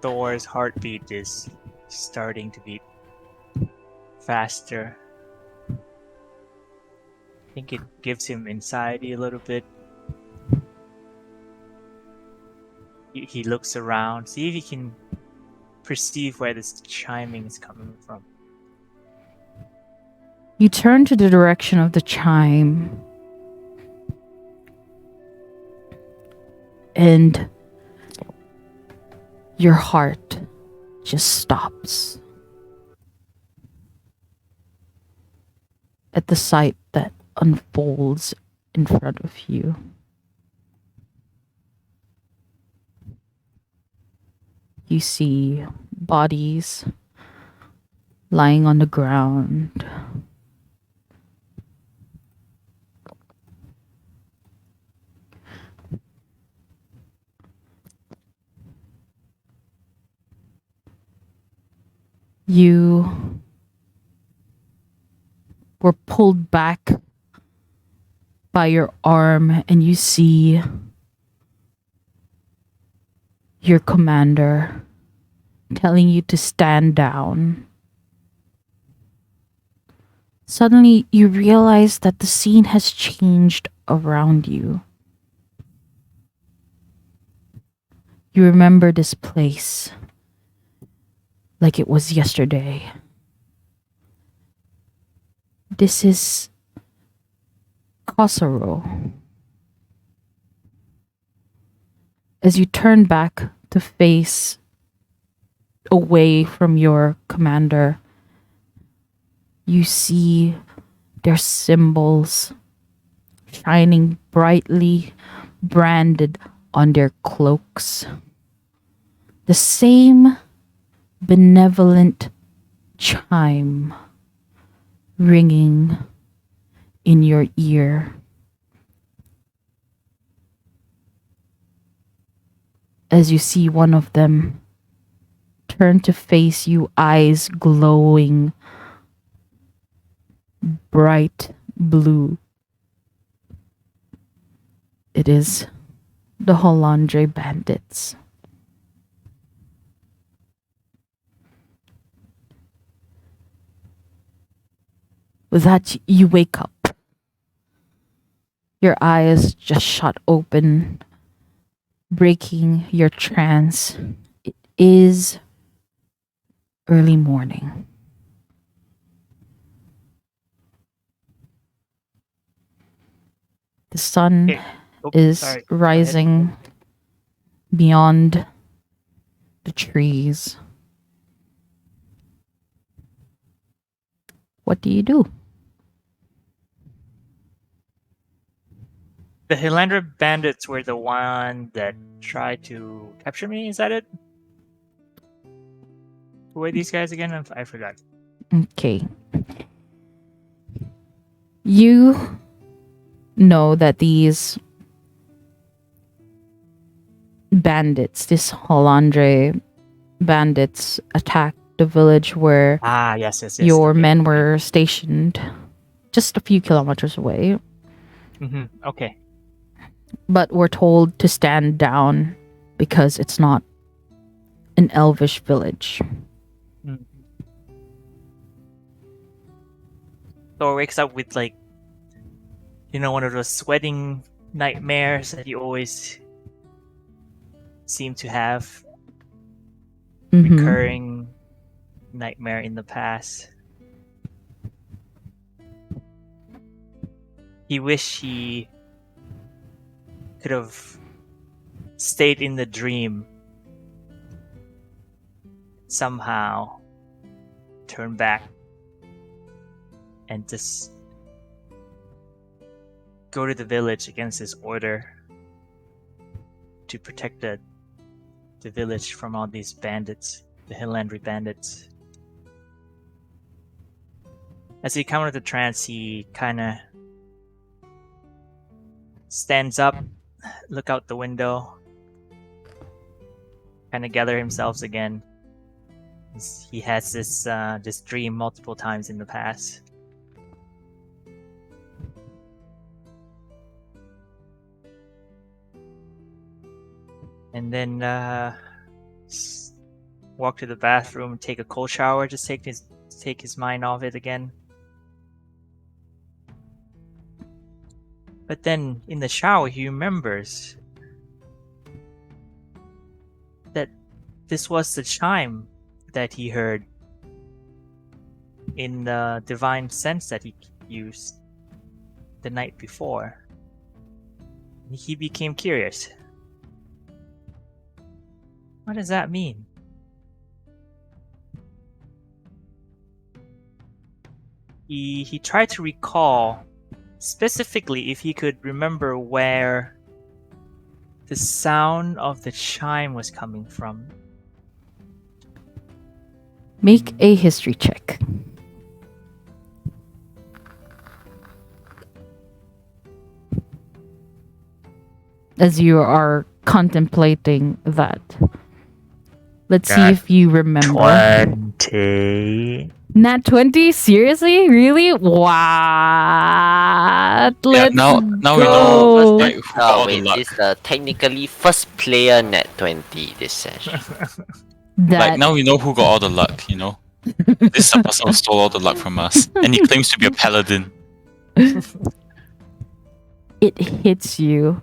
Thor's heartbeat is starting to beat faster. I think it gives him anxiety a little bit. He looks around, see if he can perceive where this chiming is coming from. You turn to the direction of the chime, and your heart just stops at the sight that unfolds in front of you. You see bodies lying on the ground. You were pulled back by your arm, and you see your commander telling you to stand down. Suddenly, you realize that the scene has changed around you. You remember this place like it was yesterday. This is Kossaro. As you turn back to face away from your commander, you see their symbols shining brightly, branded on their cloaks. The same benevolent chime ringing in your ear. As you see one of them turn to face you, eyes glowing bright blue. It is the Hollandre bandits. With that, you wake up. Your eyes just shut open, breaking your trance. It is early morning. The sun Okay. is Sorry. rising beyond the trees. What do you do? The Hilandra bandits were the one that tried to capture me. Is that it? Who are these guys again? I forgot. Okay. You know that these bandits, this Hilandre bandits, attacked the village where Ah, yes. your okay. men were stationed just a few kilometers away, Okay. but were told to stand down because it's not an elvish village. Mhm. Thor wakes up with one of those sweating nightmares that you always seem to have. Mhm. Recurring nightmare in the past. He wished he could have stayed in the dream. Somehow turn back and just go to the village against his order to protect the village from all these bandits, the Hilandri bandits. As he comes out of the trance, he kind of stands up, look out the window, kind of gather himself again. He has this dream multiple times in the past. And then walk to the bathroom, take a cold shower, just take his mind off it again. But then in the shower, he remembers that this was the chime that he heard in the divine sense that he used the night before. He became curious. What does that mean? He tried to recall specifically if he could remember where the sound of the chime was coming from. Make a history check. As you are contemplating that. Let's see if you remember. 20. Nat 20? Seriously? Really? What? Let's now we go. know like, who got all the wait, luck. this is technically first player net 20 this session. That Like now we know who got all the luck, you know? This is the person who stole all the luck from us. And he claims to be a paladin. it hits you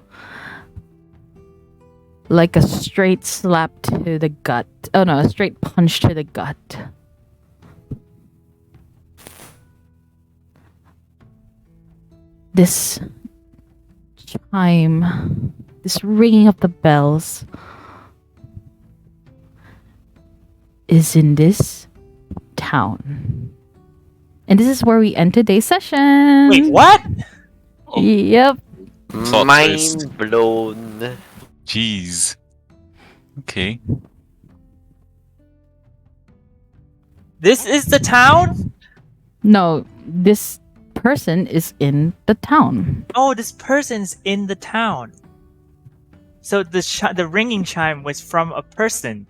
like a straight slap to the gut. Oh no, a straight punch to the gut. This chime, this ringing of the bells, is in this town. And this is where we end today's session. Wait, what? Oh. Yep. Plot twist. Mind blown. Jeez. Okay. This is the town? No, this person is in the town. Oh, this person's in the town. So the ringing chime was from a person.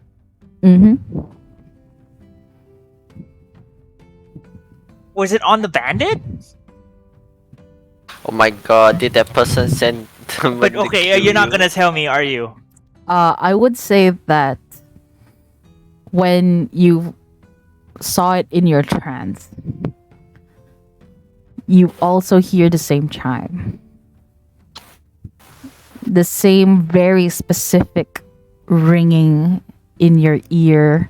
Mm-hmm. Was it on the bandit? Oh my god, did that person send them But to okay, kill you're not you? gonna tell me, are you? I would say that when you saw it in your trance, you also hear the same chime. The same very specific ringing in your ear.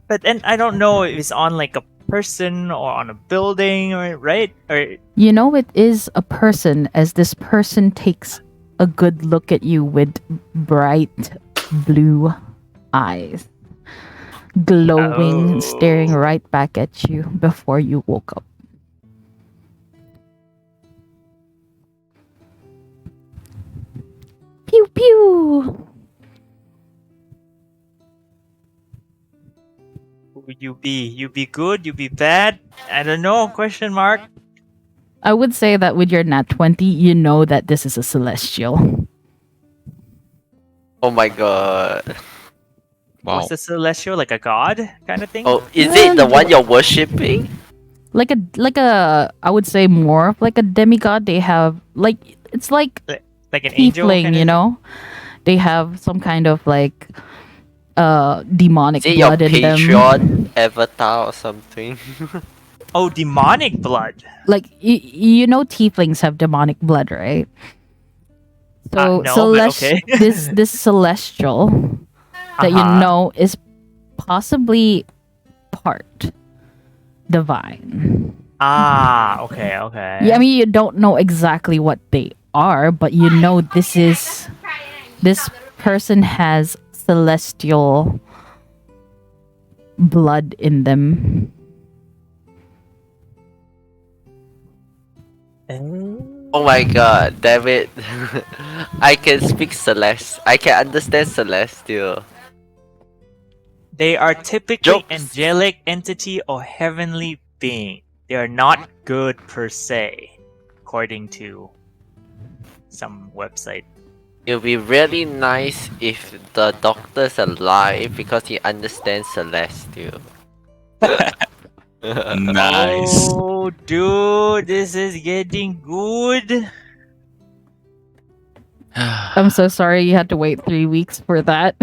But then I don't know if it's on like a person or on a building, or right? Or You know it is a person, as this person takes a good look at you with bright blue eyes, glowing, staring Oh. right back at you before you woke up. Pew pew. Who would you be? You be good? You be bad? I don't know. Question mark. I would say that with your nat 20, you know that this is a celestial. Oh my god. Wow. What's the celestial? Like a god kind of thing? Oh, is it the one you're worshipping? Like a I would say more of like a demigod. They have like it's like Like an angel? tiefling, Kind you of know? They have some kind of like demonic Is it your blood in them. Patreon avatar or something? Oh, demonic blood. Like you know tieflings have demonic blood, right? So No, but okay. this celestial that you Uh-huh. know is possibly part divine. Okay, okay. Yeah, I mean you don't know exactly what they are, but you know this person has celestial blood in them. Oh my god, damn it. I can speak Celeste. I can understand Celestial. They are typically Jokes. angelic entity or heavenly being. They are not good per se, according to some website. It would be really nice if the doctor's alive because he understands Celestial. Nice. Oh, dude, this is getting good. I'm so sorry you had to wait 3 weeks for that.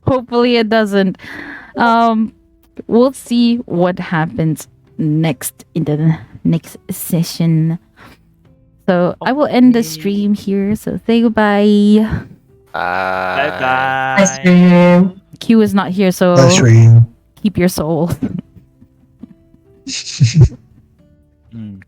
Hopefully it doesn't. We'll see what happens next in the next session. So I will end the stream here. So say goodbye. Bye Nice bye. dream. Q is not here, so Nice dream. keep your soul. Hmm.